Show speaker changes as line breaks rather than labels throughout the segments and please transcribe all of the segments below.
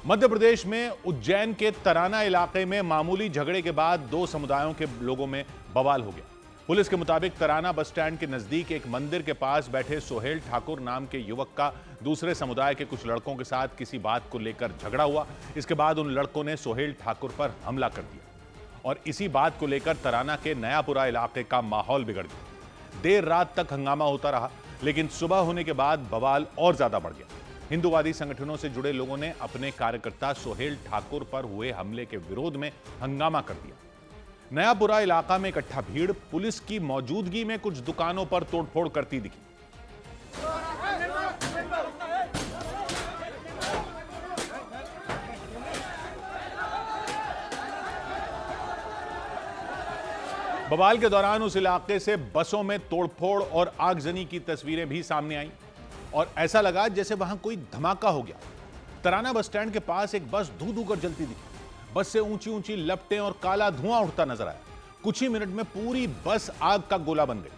मध्य प्रदेश में उज्जैन के तराना इलाके में मामूली झगड़े के बाद दो समुदायों के लोगों में बवाल हो गया। पुलिस के मुताबिक तराना बस स्टैंड के नजदीक एक मंदिर के पास बैठे सोहेल ठाकुर नाम के युवक का दूसरे समुदाय के कुछ लड़कों के साथ किसी बात को लेकर झगड़ा हुआ। इसके बाद उन लड़कों ने सोहेल ठाकुर पर हमला कर दिया और इसी बात को लेकर तराना के नयापुरा इलाके का माहौल बिगड़ गया। देर रात तक हंगामा होता रहा, लेकिन सुबह होने के बाद बवाल और ज्यादा बढ़ गया। हिंदूवादी संगठनों से जुड़े लोगों ने अपने कार्यकर्ता सोहेल ठाकुर पर हुए हमले के विरोध में हंगामा कर दिया। नयापुरा इलाका में इकट्ठा भीड़ पुलिस की मौजूदगी में कुछ दुकानों पर तोड़फोड़ करती दिखी। बवाल के दौरान उस इलाके से बसों में तोड़फोड़ और आगजनी की तस्वीरें भी सामने आईं और ऐसा लगा जैसे वहां कोई धमाका हो गया। तराना बस स्टैंड के पास एक बस धू धू कर जलती दिखी। बस से ऊंची ऊंची लपटें और काला धुआं उठता नजर आया। कुछ ही मिनट में पूरी बस आग का गोला बन गई।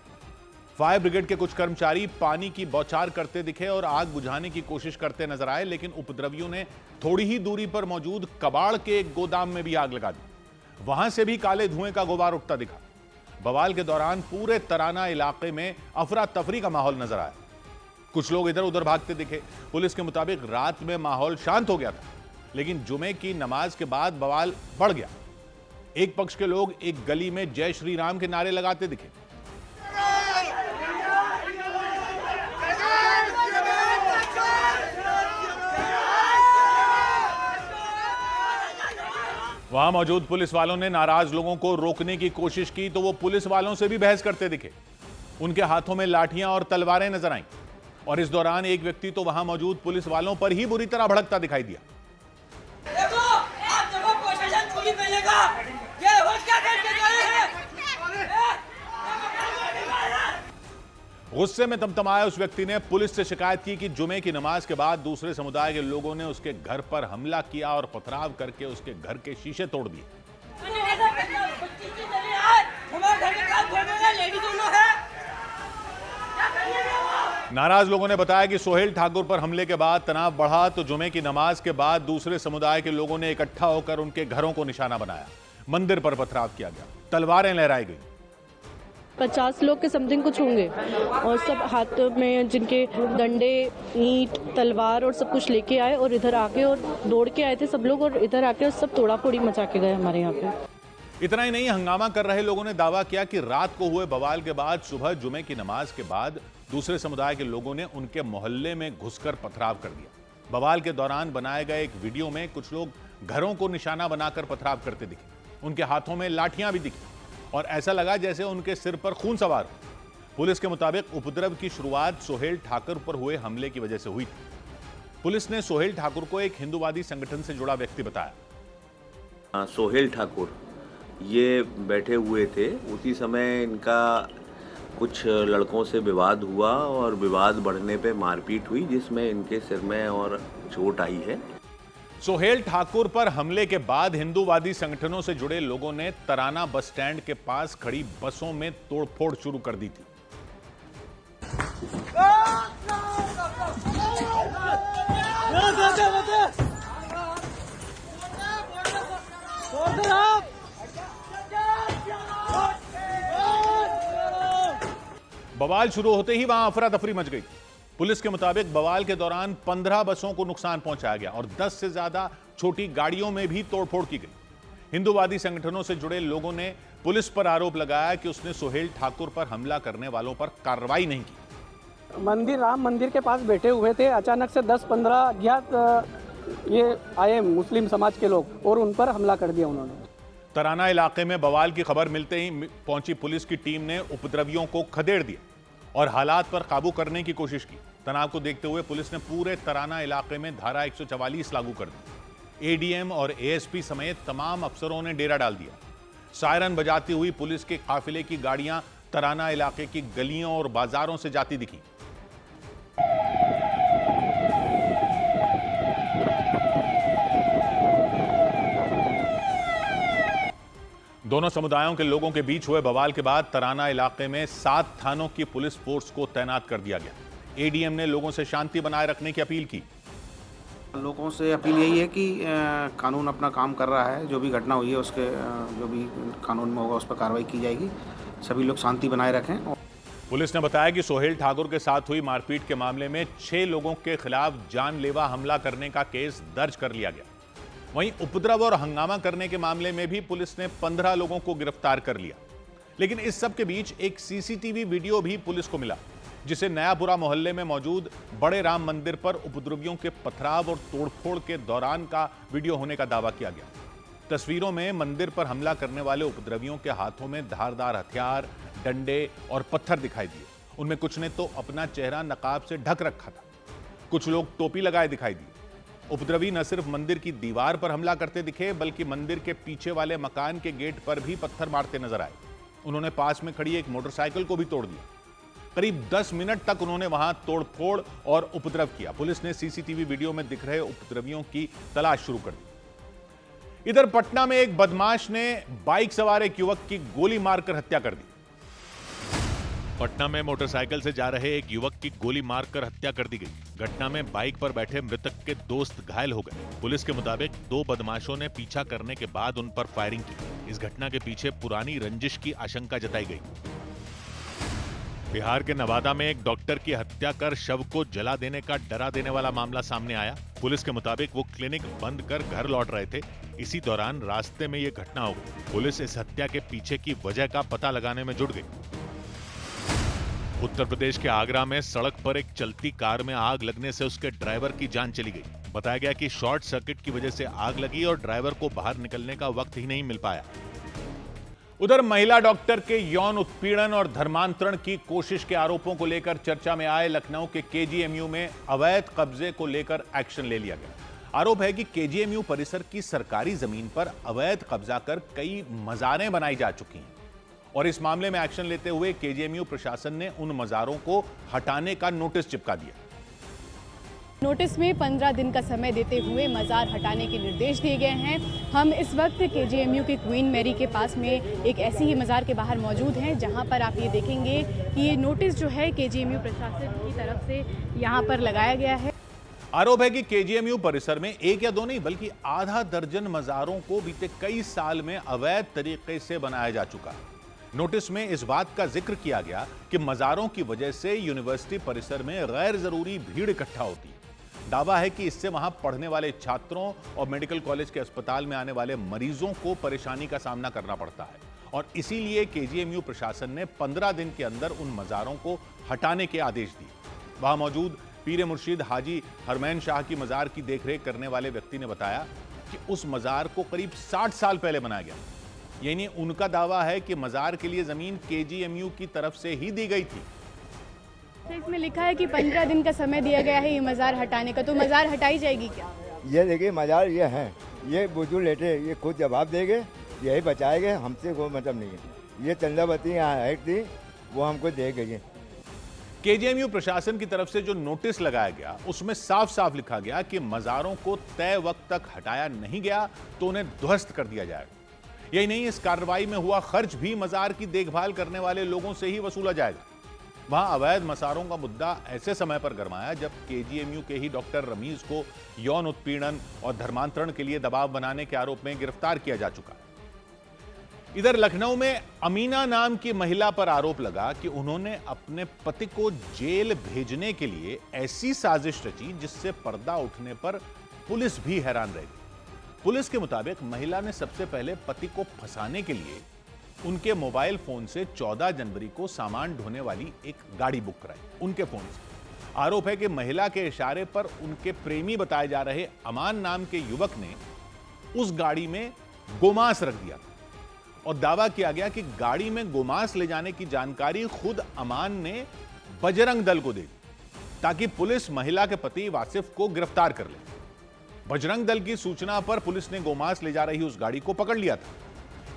फायर ब्रिगेड के कुछ कर्मचारी पानी की बौछार करते दिखे और आग बुझाने की कोशिश करते नजर आए, लेकिन उपद्रवियों ने थोड़ी ही दूरी पर मौजूद कबाड़ के एक गोदाम में भी आग लगा दी। वहां से भी काले धुएं का गुबार उठता दिखा। बवाल के दौरान पूरे तराना इलाके में अफरा तफरी का माहौल नजर आया। कुछ लोग इधर उधर भागते दिखे। पुलिस के मुताबिक रात में माहौल शांत हो गया था, लेकिन जुमे की नमाज के बाद बवाल बढ़ गया। एक पक्ष के लोग एक गली में जय श्री राम के नारे लगाते दिखे। वहां मौजूद पुलिस वालों ने नाराज लोगों को रोकने की कोशिश की तो वो पुलिस वालों से भी बहस करते दिखे। उनके हाथों में लाठियां और तलवारें नजर आईं और इस दौरान एक व्यक्ति तो वहां मौजूद पुलिस वालों पर ही बुरी तरह भड़कता दिखाई दिया।
देखो, आप देखो, प्रशासन चोरी करेगा। ये रोज क्या करके गए हैं?
गुस्से में तमतमाए उस व्यक्ति ने पुलिस से शिकायत की कि जुमे की नमाज के बाद दूसरे समुदाय के लोगों ने उसके घर पर हमला किया और पथराव करके उसके घर के शीशे तोड़ दिए। नाराज लोगों ने बताया कि सोहेल ठाकुर पर हमले के बाद तनाव बढ़ा तो जुमे की नमाज के बाद दूसरे समुदाय के लोगों ने इकट्ठा होकर उनके घरों को निशाना बनाया। मंदिर पर पथराव किया गया, तलवारें लहराई गई।
50 लोग के समथिंग कुछ होंगे और सब हाथ में जिनके डंडे, ईंट, तलवार और सब कुछ लेके आए और इधर आके और दौड़ के आए थे सब लोग और इधर आके और सब तोड़ा फोड़ी मचा के गए हमारे यहाँ पे।
इतना ही नहीं, हंगामा कर रहे लोगों ने दावा किया कि रात को हुए बवाल के बाद सुबह जुमे की नमाज के बाद दूसरे समुदाय के लोगों ने उनके मोहल्ले में घुसकर पथराव कर दिया। बवाल के दौरान बनाए गए एक वीडियो में कुछ लोग घरों को निशाना बनाकर पथराव करते दिखे। उनके हाथों में लाठियां भी दिखी और ऐसा लगा जैसे उनके सिर पर खून सवार हो। पुलिस के मुताबिक उपद्रव की शुरुआत सोहेल ठाकुर पर हुए हमले की वजह से हुई थी। पुलिस ने सोहेल ठाकुर को एक हिंदूवादी संगठन से जुड़ा व्यक्ति बताया।
सोहेल ठाकुर ये बैठे हुए थे, उसी समय इनका कुछ लड़कों से विवाद हुआ और विवाद बढ़ने पे मारपीट हुई, जिसमें इनके सिर में और चोट आई है।
सोहेल ठाकुर पर हमले के बाद हिंदूवादी संगठनों से जुड़े लोगों ने तराना बस स्टैंड के पास खड़ी बसों में तोड़फोड़ शुरू कर दी थी। बवाल शुरू होते ही वहां अफरा तफरी मच गई। पुलिस के मुताबिक बवाल के दौरान 15 बसों को नुकसान पहुंचाया गया और 10 से ज्यादा छोटी गाड़ियों में भी तोड़फोड़ की गई। हिंदूवादी संगठनों से जुड़े लोगों ने पुलिस पर आरोप लगाया कि उसने सोहेल ठाकुर पर हमला करने वालों पर कार्रवाई नहीं की।
राम मंदिर के पास बैठे हुए थे, अचानक से 10-15 अज्ञात ये आए मुस्लिम समाज के लोग और उन पर हमला कर दिया उन्होंने।
तराना इलाके में बवाल की खबर मिलते ही पहुंची पुलिस की टीम ने उपद्रवियों को खदेड़ दिया और हालात पर काबू करने की कोशिश की। तनाव को देखते हुए पुलिस ने पूरे तराना इलाके में धारा 144 लागू कर दी। एडीएम और एएसपी समेत तमाम अफसरों ने डेरा डाल दिया। सायरन बजाती हुई पुलिस के काफिले की गाड़ियां तराना इलाके की गलियों और बाजारों से जाती दिखी। दोनों समुदायों के लोगों के बीच हुए बवाल के बाद तराना इलाके में 7 थानों की पुलिस फोर्स को तैनात कर दिया गया। एडीएम ने लोगों से शांति बनाए रखने की अपील की।
लोगों से अपील यही है कि कानून अपना काम कर रहा है, जो भी घटना हुई है उसके जो भी कानून में होगा उस पर कार्रवाई की जाएगी। सभी लोग शांति बनाए रखें।
पुलिस ने बताया कि सोहेल ठाकुर के साथ हुई मारपीट के मामले में 6 लोगों के खिलाफ जानलेवा हमला करने का केस दर्ज कर लिया गया। वहीं उपद्रव और हंगामा करने के मामले में भी पुलिस ने 15 लोगों को गिरफ्तार कर लिया। लेकिन इस सब के बीच एक सीसीटीवी वीडियो भी पुलिस को मिला, जिसे नयापुरा मोहल्ले में मौजूद बड़े राम मंदिर पर उपद्रवियों के पथराव और तोड़फोड़ के दौरान का वीडियो होने का दावा किया गया। तस्वीरों में मंदिर पर हमला करने वाले उपद्रवियों के हाथों में धारदार हथियार, डंडे और पत्थर दिखाई दिए। उनमें कुछ ने तो अपना चेहरा नकाब से ढक रखा था, कुछ लोग टोपी लगाए दिखाई दिए। उपद्रवी न सिर्फ मंदिर की दीवार पर हमला करते दिखे, बल्कि मंदिर के पीछे वाले मकान के गेट पर भी पत्थर मारते नजर आए। उन्होंने पास में खड़ी एक मोटरसाइकिल को भी तोड़ दिया। करीब 10 मिनट तक उन्होंने वहां तोड़फोड़ और उपद्रव किया। पुलिस ने सीसीटीवी वीडियो में दिख रहे उपद्रवियों की तलाश शुरू कर दी। इधर पटना में एक बदमाश ने बाइक सवार एक युवक की गोली मारकर हत्या कर दी। पटना में मोटरसाइकिल से जा रहे एक युवक की गोली मारकर हत्या कर दी गई। घटना में बाइक पर बैठे मृतक के दोस्त घायल हो गए। पुलिस के मुताबिक 2 बदमाशों ने पीछा करने के बाद उन पर फायरिंग की। इस घटना के पीछे पुरानी रंजिश की आशंका जताई गई। बिहार के नवादा में एक डॉक्टर की हत्या कर शव को जला देने का डरा देने वाला मामला सामने आया। पुलिस के मुताबिक वो क्लिनिक बंद कर घर लौट रहे थे। इसी दौरान रास्ते में ये घटना हो गई। पुलिस इस हत्या के पीछे की वजह का पता लगाने में जुट गई। उत्तर प्रदेश के आगरा में सड़क पर एक चलती कार में आग लगने से उसके ड्राइवर की जान चली गई। बताया गया कि शॉर्ट सर्किट की वजह से आग लगी और ड्राइवर को बाहर निकलने का वक्त ही नहीं मिल पाया। उधर महिला डॉक्टर के यौन उत्पीड़न और धर्मांतरण की कोशिश के आरोपों को लेकर चर्चा में आए लखनऊ के केजीएमयू में अवैध कब्जे को लेकर एक्शन ले लिया गया। आरोप है कि केजीएमयू परिसर की सरकारी जमीन पर अवैध कब्जा कर कई मज़ारें बनाई जा चुकी हैं और इस मामले में एक्शन लेते हुए केजीएमयू प्रशासन ने उन मज़ारों को हटाने का नोटिस चिपका दिया।
नोटिस में 15 दिन का समय देते हुए मज़ार हटाने के निर्देश दिए गए हैं। हम इस वक्त केजीएमयू के क्वीन मैरी के पास में एक ऐसी ही मज़ार के बाहर मौजूद हैं, जहां पर आप ये देखेंगे कि ये नोटिस जो है केजीएमयू प्रशासन की तरफ से यहां पर लगाया गया है।
आरोप है कि केजीएमयू परिसर में एक या दो नहीं बल्कि आधा दर्जन मज़ारों को बीते कई साल में अवैध तरीके से बनाया जा चुका है। नोटिस में इस बात का जिक्र किया गया कि मज़ारों की वजह से यूनिवर्सिटी परिसर में गैर जरूरी भीड़ इकट्ठा होती है। दावा है कि इससे वहां पढ़ने वाले छात्रों और मेडिकल कॉलेज के अस्पताल में आने वाले मरीजों को परेशानी का सामना करना पड़ता है और इसीलिए केजीएमयू प्रशासन ने 15 दिन के अंदर उन मज़ारों को हटाने के आदेश दिए। वहां मौजूद पीर मुर्शिद हाजी हरमैन शाह की मज़ार की देखरेख करने वाले व्यक्ति ने बताया कि उस मज़ार को करीब 60 साल पहले बनाया गया। यानी उनका दावा है कि मज़ार के लिए जमीन केजीएमयू की तरफ से ही दी गई थी।
इसमें लिखा है कि 15 दिन का समय दिया गया है ये मज़ार हटाने का, तो मज़ार हटाई जाएगी क्या?
ये देखिए मज़ार ये हैं, ये बुजुर्ग लेटे, ये खुद जवाब देंगे, यही बचाएंगे, हमसे कोई मतलब नहीं है। ये चंदावती यहाँ है थी, वो हमको दे गई।
केजीएमयू प्रशासन की तरफ से जो नोटिस लगाया गया उसमें साफ साफ लिखा गया कि मज़ारों को तय वक्त तक हटाया नहीं गया तो उन्हें ध्वस्त कर दिया जाएगा। यही नहीं, इस कार्रवाई में हुआ खर्च भी मज़ार की देखभाल करने वाले लोगों से ही वसूला जाएगा। वहां अवैध मसारों का मुद्दा ऐसे समय पर गरमाया जब केजीएमयू के ही डॉक्टर रमीज को यौन उत्पीड़न और धर्मांतरण के लिए दबाव बनाने के आरोप में गिरफ्तार किया जा चुका है। इधर लखनऊ में अमीना नाम की महिला पर आरोप लगा कि उन्होंने अपने पति को जेल भेजने के लिए ऐसी साजिश रची जिससे पर्दा उठने पर पुलिस भी हैरान रह गई। पुलिस के मुताबिक महिला ने सबसे पहले पति को फंसाने के लिए उनके मोबाइल फोन से 14 जनवरी को सामान ढोने वाली एक गाड़ी बुक कराई उनके फोन से। आरोप है कि महिला के इशारे पर उनके प्रेमी बताए जा रहे अमान नाम के युवक ने उस गाड़ी में गोमांस रख दिया और दावा किया गया कि गाड़ी में गोमांस ले जाने की जानकारी खुद अमान ने बजरंग दल को दे दी ताकि पुलिस महिला के पति वासिफ को गिरफ्तार कर ले। बजरंग दल की सूचना पर पुलिस ने गोमांस ले जा रही उस गाड़ी को पकड़ लिया था।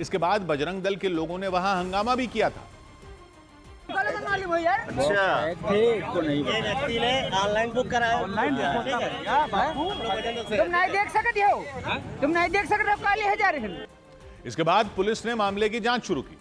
इसके बाद बजरंग दल के लोगों ने वहां हंगामा भी किया था।
ऑनलाइन बुक कराया, तुम नहीं देख सकते हो, तुम नहीं देख सकते हो, काले हजार है।
इसके बाद पुलिस ने मामले की जांच शुरू की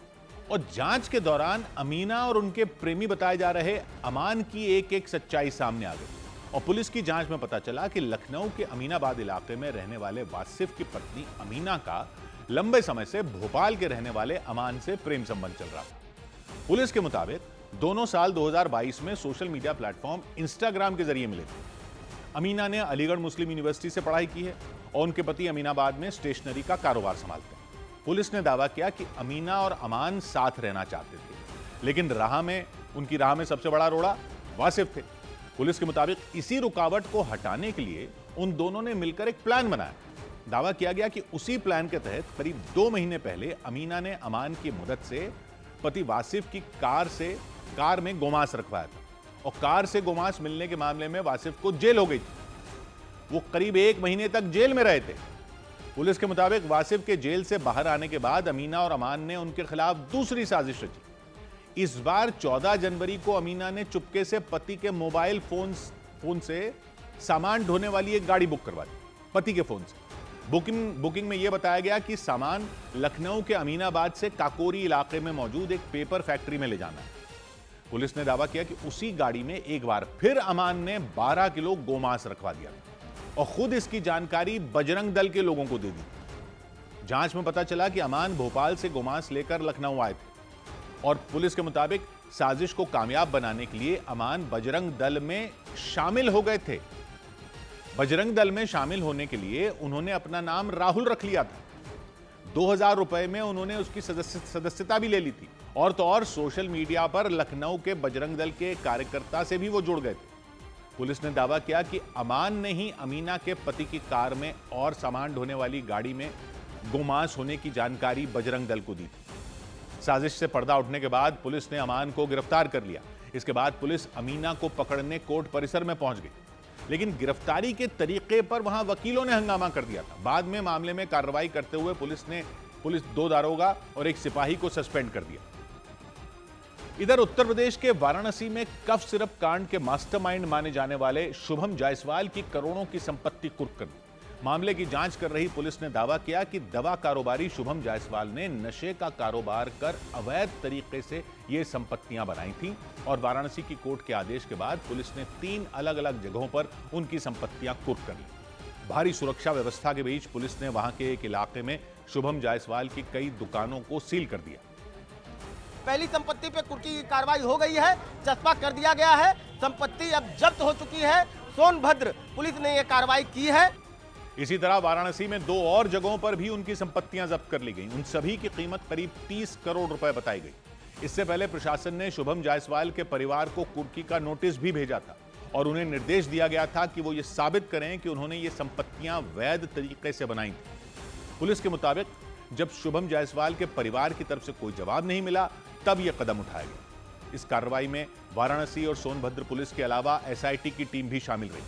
और जांच के दौरान अमीना और उनके प्रेमी बताए जा रहे अमान की एक एक सच्चाई सामने आ गई। और पुलिस की जांच में पता चला कि लखनऊ के अमीनाबाद इलाके में रहने वाले वासिफ की पत्नी अमीना का लंबे समय से भोपाल के रहने वाले अमान से प्रेम संबंध चल रहा था। पुलिस के मुताबिक दोनों साल 2022 में सोशल मीडिया प्लेटफॉर्म इंस्टाग्राम के जरिए मिले थे। अमीना ने अलीगढ़ मुस्लिम यूनिवर्सिटी से पढ़ाई की है और उनके पति अमीनाबाद में स्टेशनरी का कारोबार संभालते हैं। पुलिस ने दावा किया कि अमीना और अमान साथ रहना चाहते थे, लेकिन उनकी राह में सबसे बड़ा रोड़ा वासिफ थे। पुलिस के मुताबिक इसी रुकावट को हटाने के लिए उन दोनों ने मिलकर एक प्लान बनाया। दावा किया गया कि उसी प्लान के तहत करीब 2 महीने पहले अमीना ने अमान की मदद से पति वासिफ की कार में गोमांस रखवाया था और कार से गोमांस मिलने के मामले में वासिफ को जेल हो गई थी। वो करीब 1 महीने तक जेल में रहे थे। पुलिस के मुताबिक वासिफ के जेल से बाहर आने के बाद अमीना और अमान ने उनके खिलाफ दूसरी साजिश रची। इस बार 14 जनवरी को अमीना ने चुपके से पति के मोबाइल फोन से सामान ढोने वाली एक गाड़ी बुक करवा दी। पति के फोन से बुकिंग में यह बताया गया कि सामान लखनऊ के अमीनाबाद से काकोरी इलाके में मौजूद एक पेपर फैक्ट्री में ले जाना है। पुलिस ने दावा किया कि उसी गाड़ी में एक बार फिर अमान ने 12 किलो गोमांस रखवा दिया और खुद इसकी जानकारी बजरंग दल के लोगों को दे दी। जांच में पता चला कि अमान भोपाल से गोमांस लेकर लखनऊ आए थे और पुलिस के मुताबिक साजिश को कामयाब बनाने के लिए अमान बजरंग दल में शामिल हो गए थे। बजरंग दल में शामिल होने के लिए उन्होंने अपना नाम राहुल रख लिया था। 2000 रुपए में उन्होंने उसकी सदस्यता भी ले ली थी और तो और सोशल मीडिया पर लखनऊ के बजरंग दल के कार्यकर्ता से भी वो जुड़ गए थे। पुलिस ने दावा किया कि अमान ने ही अमीना के पति की कार में और सामान ढोने वाली गाड़ी में गोमांस होने की जानकारी बजरंग दल को दी थी। साजिश से पर्दा उठने के बाद पुलिस ने अमान को गिरफ्तार कर लिया। इसके बाद पुलिस अमीना को पकड़ने कोर्ट परिसर में पहुंच गई, लेकिन गिरफ्तारी के तरीके पर वहां वकीलों ने हंगामा कर दिया था। बाद में मामले में कार्रवाई करते हुए पुलिस 2 दारोगा और 1 सिपाही को सस्पेंड कर दिया। इधर उत्तर प्रदेश के वाराणसी में कफ सिरप कांड के मास्टरमाइंड माने जाने वाले शुभम जायसवाल की करोड़ों की संपत्ति कुर्क कर दी। मामले की जांच कर रही पुलिस ने दावा किया कि दवा कारोबारी शुभम जायसवाल ने नशे का कारोबार कर अवैध तरीके से ये संपत्तियां बनाई थीं और वाराणसी की कोर्ट के आदेश के बाद पुलिस ने 3 अलग अलग जगहों पर उनकी संपत्तियां कुर्क कर ली। भारी सुरक्षा व्यवस्था के बीच पुलिस ने वहां के एक इलाके में शुभम जायसवाल की कई दुकानों को सील कर दिया।
पहली संपत्ति पे कुर्की की कार्रवाई हो गई है, चस्पा कर दिया गया है, संपत्ति अब जब्त हो चुकी है। सोनभद्र पुलिस ने यह कार्रवाई की है।
इसी तरह वाराणसी में 2 और जगहों पर भी उनकी संपत्तियां जब्त कर ली गईं। उन सभी की कीमत करीब 30 करोड़ रुपए बताई गई। इससे पहले प्रशासन ने शुभम जायसवाल के परिवार को कुर्की का नोटिस भी भेजा था और उन्हें निर्देश दिया गया था कि वो ये साबित करें कि उन्होंने ये संपत्तियां वैध तरीके से बनाई थी। पुलिस के मुताबिक जब शुभम जायसवाल के परिवार की तरफ से कोई जवाब नहीं मिला, तब यह कदम उठाया गया। इस कार्रवाई में वाराणसी और सोनभद्र पुलिस के अलावा एसआईटी की टीम भी शामिल रही।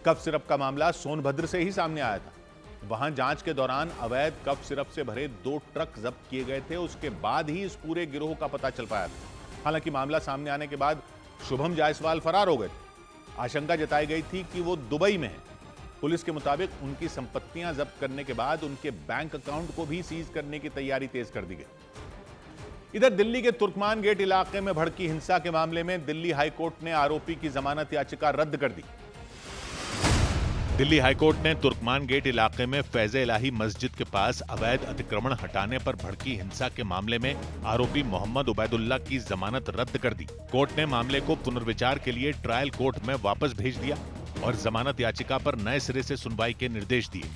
कफ सिरप का मामला सोनभद्र से ही सामने आया था। वहां जांच के दौरान अवैध कफ सिरप से भरे 2 ट्रक जब्त किए गए थे। उसके बाद ही इस पूरे गिरोह का पता चल पाया था। हालांकि मामला सामने आने के बाद शुभम जायसवाल फरार हो गए थे। आशंका जताई गई थी कि वो दुबई में है। पुलिस के मुताबिक उनकी संपत्तियां जब्त करने के बाद उनके बैंक अकाउंट को भी सीज करने की तैयारी तेज कर दी गई। इधर दिल्ली के तुर्कमान गेट इलाके में भड़की हिंसा के मामले में दिल्ली हाईकोर्ट ने आरोपी की जमानत याचिका रद्द कर दी। दिल्ली हाईकोर्ट ने तुर्कमान गेट इलाके में फैज़ इलाही मस्जिद के पास अवैध अतिक्रमण हटाने पर भड़की हिंसा के मामले में आरोपी मोहम्मद उबैदुल्ला की जमानत रद्द कर दी। कोर्ट ने मामले को पुनर्विचार के लिए ट्रायल कोर्ट में वापस भेज दिया और जमानत याचिका पर नए सिरे से सुनवाई के निर्देश दिए।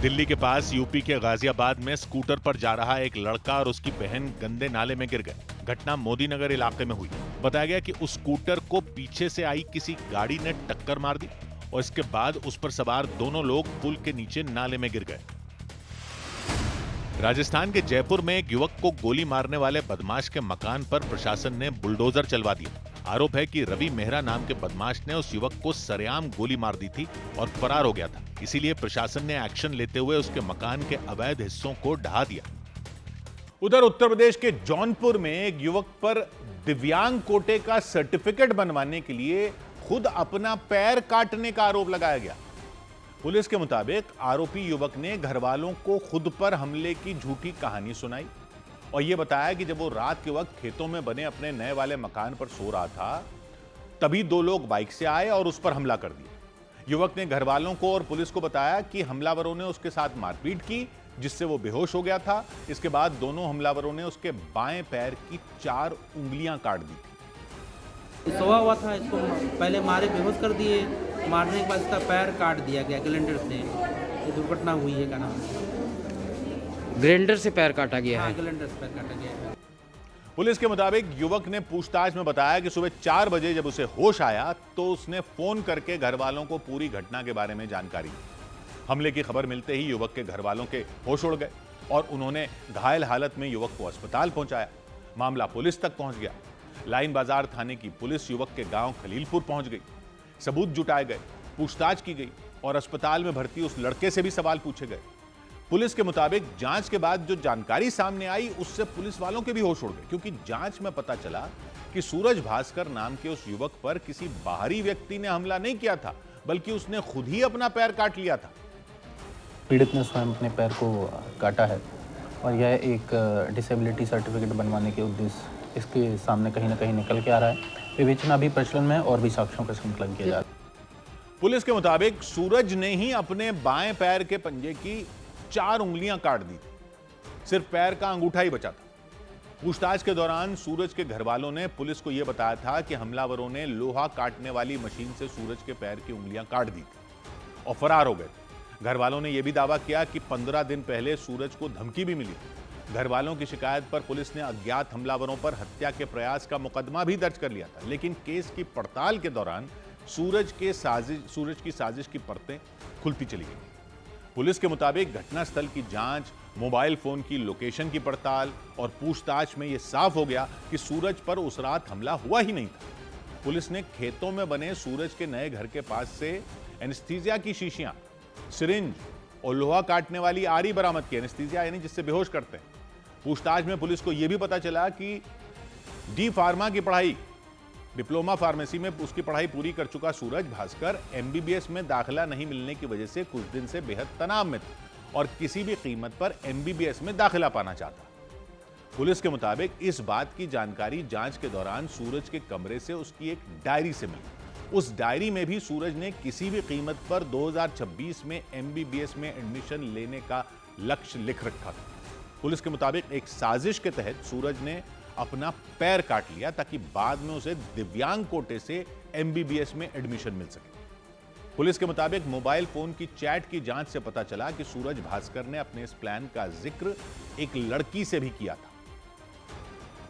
दिल्ली के पास यूपी के गाजियाबाद में स्कूटर पर जा रहा एक लड़का और उसकी बहन गंदे नाले में गिर गए। घटना मोदी नगर इलाके में हुई। बताया गया कि उस स्कूटर को पीछे से आई किसी गाड़ी ने टक्कर मार दी और इसके बाद उस पर सवार दोनों लोग पुल के नीचे नाले में गिर गए। राजस्थान के जयपुर में एक युवक को गोली मारने वाले बदमाश के मकान पर प्रशासन ने बुलडोजर चलवा दिया। आरोप है कि रवि मेहरा नाम के बदमाश ने उस युवक को सरेआम गोली मार दी थी और फरार हो गया था। इसीलिए प्रशासन ने एक्शन लेते हुए उसके मकान के अवैध हिस्सों को ढहा दिया। उधर उत्तर प्रदेश के जौनपुर में एक युवक पर दिव्यांग कोटे का सर्टिफिकेट बनवाने के लिए खुद अपना पैर काटने का आरोप लगाया गया। पुलिस के मुताबिक आरोपी युवक ने घरवालों को खुद पर हमले की झूठी कहानी सुनाई और यह बताया कि जब वो रात के वक्त खेतों में बने अपने नए वाले मकान पर सो रहा था तभी दो लोग बाइक से आए और उस पर हमला कर दिया। युवक ने घर वालों को और पुलिस को बताया कि हमलावरों ने उसके साथ मारपीट की, जिससे वो बेहोश हो गया था। इसके बाद दोनों हमलावरों ने उसके बाएं पैर की 4 उंगलियां काट दी थी।
सोया हुआ था, इसको पहले मारे बेहोश कर दिए, मारने के बाद इसका पैर काट दिया गया ग्राइंडर से। ये दुर्घटना हुई है, क्या नाम है?
ग्राइंडर से पैर काटा गया है।
ग्राइंडर से पैर काटा गया है।
पुलिस के मुताबिक युवक ने पूछताछ में बताया कि सुबह 4 बजे जब उसे होश आया तो उसने फोन करके घर वालों को पूरी घटना के बारे में जानकारी दी। हमले की खबर मिलते ही युवक के घर वालों के होश उड़ गए और उन्होंने घायल हालत में युवक को अस्पताल पहुंचाया। मामला पुलिस तक पहुंच गया। लाइन बाजार थाने की पुलिस युवक के गांव खलीलपुर पहुंच गई। सबूत जुटाए गए, पूछताछ की गई और अस्पताल में भर्ती उस लड़के से भी सवाल पूछे गए। पुलिस के मुताबिक जांच के बाद जो जानकारी सामने आई उससे पुलिस वालों के भी होश उड़ गए, क्योंकि जांच में पता चला कि सूरज भास्कर नाम के उस युवक पर किसी बाहरी व्यक्ति ने हमला नहीं किया था, बल्कि उसने खुद ही अपना पैर काट लिया था।
पीड़ित ने स्वयं अपने पैर को काटा है और यह एक डिसेबिलिटी सर्टिफिकेट बनवाने के उद्देश्य इसके सामने कहीं ना कहीं निकल के आ रहा है। विवेचना भी प्रचलन में और भी साक्ष्यों का संकलन किया जा रहा है।
पुलिस के मुताबिक सूरज ने ही अपने बाएं पैर के पंजे की 4 उंगलियां काट दी थी, सिर्फ पैर का अंगूठा ही बचा था। पूछताछ के दौरान सूरज के घर वालों ने पुलिस को यह बताया था कि हमलावरों ने लोहा काटने वाली मशीन से सूरज के पैर की उंगलियां काट दी थी और फरार हो गए। घर वालों ने यह भी दावा किया कि 15 दिन पहले सूरज को धमकी भी मिली थी। घर वालों की शिकायत पर पुलिस ने अज्ञात हमलावरों पर हत्या के प्रयास का मुकदमा भी दर्ज कर लिया था, लेकिन केस की पड़ताल के दौरान सूरज की साजिश की परतें खुलती चली गई। पुलिस के मुताबिक घटनास्थल की जांच, मोबाइल फोन की लोकेशन की पड़ताल और पूछताछ में यह साफ हो गया कि सूरज पर उस रात हमला हुआ ही नहीं था। पुलिस ने खेतों में बने सूरज के नए घर के पास से एनेस्थीसिया की शीशियां, सिरिंज और लोहा काटने वाली आरी बरामद की। एनेस्थीसिया यानी जिससे बेहोश करते हैं। पूछताछ में पुलिस को यह भी पता चला कि डी फार्मा की पढ़ाई, डिप्लोमा फार्मेसी में उसकी पढ़ाई पूरी कर चुका सूरज भास्कर एमबीबीएस में दाखिला नहीं मिलने की वजह से कुछ दिन से बेहद तनाव में था और किसी भी कीमत पर एमबीबीएस में दाखिला पाना चाहता। पुलिस के मुताबिक इस बात की जानकारी जांच के दौरान सूरज के कमरे से उसकी एक डायरी से मिली। उस डायरी में भी सूरज ने किसी भी कीमत पर 2026 में एमबीबीएस में एडमिशन लेने का लक्ष्य लिख रखा था। पुलिस के मुताबिक एक साजिश के तहत सूरज ने अपना पैर काट लिया ताकि बाद में उसे दिव्यांग कोटे से एमबीबीएस में एडमिशन मिल सके। पुलिस के मुताबिक मोबाइल फोन की चैट की जांच से पता चला कि सूरज भास्कर ने अपने इस प्लान का जिक्र एक लड़की से भी किया था।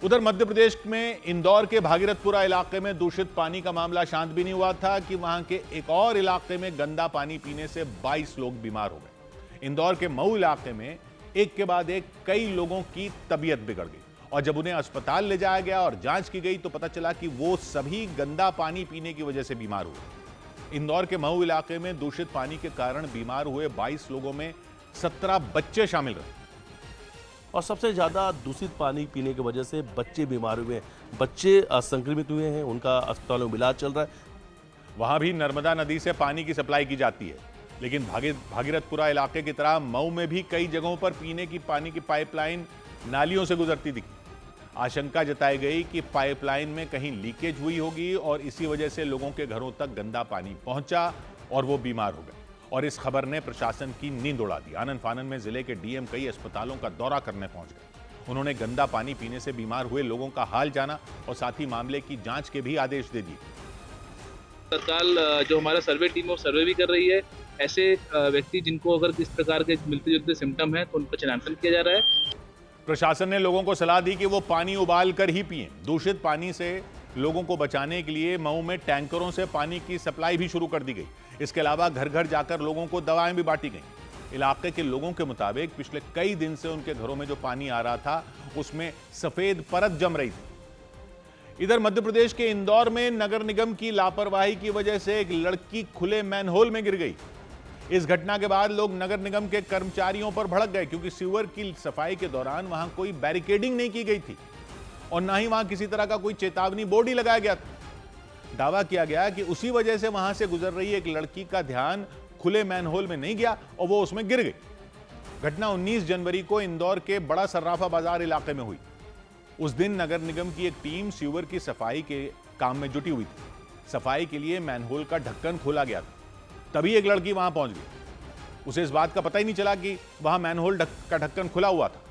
उधर मध्य प्रदेश में इंदौर के भागीरथपुरा इलाके में दूषित पानी का मामला शांत भी नहीं हुआ था कि वहां के एक और इलाके में गंदा पानी पीने से 22 लोग बीमार हो गए। इंदौर के मऊ इलाके में एक के बाद एक कई लोगों की तबीयत बिगड़ गई और जब उन्हें अस्पताल ले जाया गया और जांच की गई तो पता चला कि वो सभी गंदा पानी पीने की वजह से बीमार हुए। इंदौर के मऊ इलाके में दूषित पानी के कारण बीमार हुए 22 लोगों में 17 बच्चे शामिल रहे
और सबसे ज़्यादा दूषित पानी पीने की वजह से बच्चे बीमार हुए हैं। बच्चे संक्रमित हुए हैं, उनका अस्पतालों में इलाज चल रहा है।
वहां भी नर्मदा नदी से पानी की सप्लाई की जाती है, लेकिन भागीरथपुरा इलाके की तरह मऊ में भी कई जगहों पर पीने की पानी की पाइपलाइन नालियों से गुजरती दिखी। आशंका जताई गई कि पाइपलाइन में कहीं लीकेज हुई होगी और इसी वजह से लोगों के घरों तक गंदा पानी पहुंचा और वो बीमार हो गए और इस खबर ने प्रशासन की नींद उड़ा दी। आनन फानन में जिले के डीएम कई अस्पतालों का दौरा करने पहुंच गए। उन्होंने गंदा पानी पीने से बीमार हुए लोगों का हाल जाना और साथ ही मामले की जांच के भी आदेश दे दिए।
तत्काल जो हमारा सर्वे टीम है वो सर्वे भी कर रही है। ऐसे व्यक्ति जिनको अगर किस प्रकार के मिलते जुलते सिम्टम है तो उन पर चिन्हांकन किया जा रहा है।
प्रशासन ने लोगों को सलाह दी कि वो पानी उबाल कर ही पिएं। दूषित पानी से लोगों को बचाने के लिए मऊ में टैंकरों से पानी की सप्लाई भी शुरू कर दी गई। इसके अलावा घर घर जाकर लोगों को दवाएं भी बांटी गईं। इलाके के लोगों के मुताबिक पिछले कई दिन से उनके घरों में जो पानी आ रहा था उसमें सफेद परत जम रही थी। इधर मध्य प्रदेश के इंदौर में नगर निगम की लापरवाही की वजह से एक लड़की खुले मैनहोल में गिर गई। इस घटना के बाद लोग नगर निगम के कर्मचारियों पर भड़क गए क्योंकि सीवर की सफाई के दौरान वहां कोई बैरिकेडिंग नहीं की गई थी और ना ही वहां किसी तरह का कोई चेतावनी बोर्ड ही लगाया गया था। दावा किया गया कि उसी वजह से वहां से गुजर रही एक लड़की का ध्यान खुले मैनहोल में नहीं गया और वो उसमें गिर गई। घटना 19 जनवरी को इंदौर के बड़ा सर्राफा बाजार इलाके में हुई। उस दिन नगर निगम की एक टीम सीवर की सफाई के काम में जुटी हुई थी। सफाई के लिए मैनहोल का ढक्कन खोला गया था। तभी एक लड़की वहां पहुंच गई। उसे इस बात का पता ही नहीं चला कि वहां मैनहोल का ढक्कन खुला हुआ था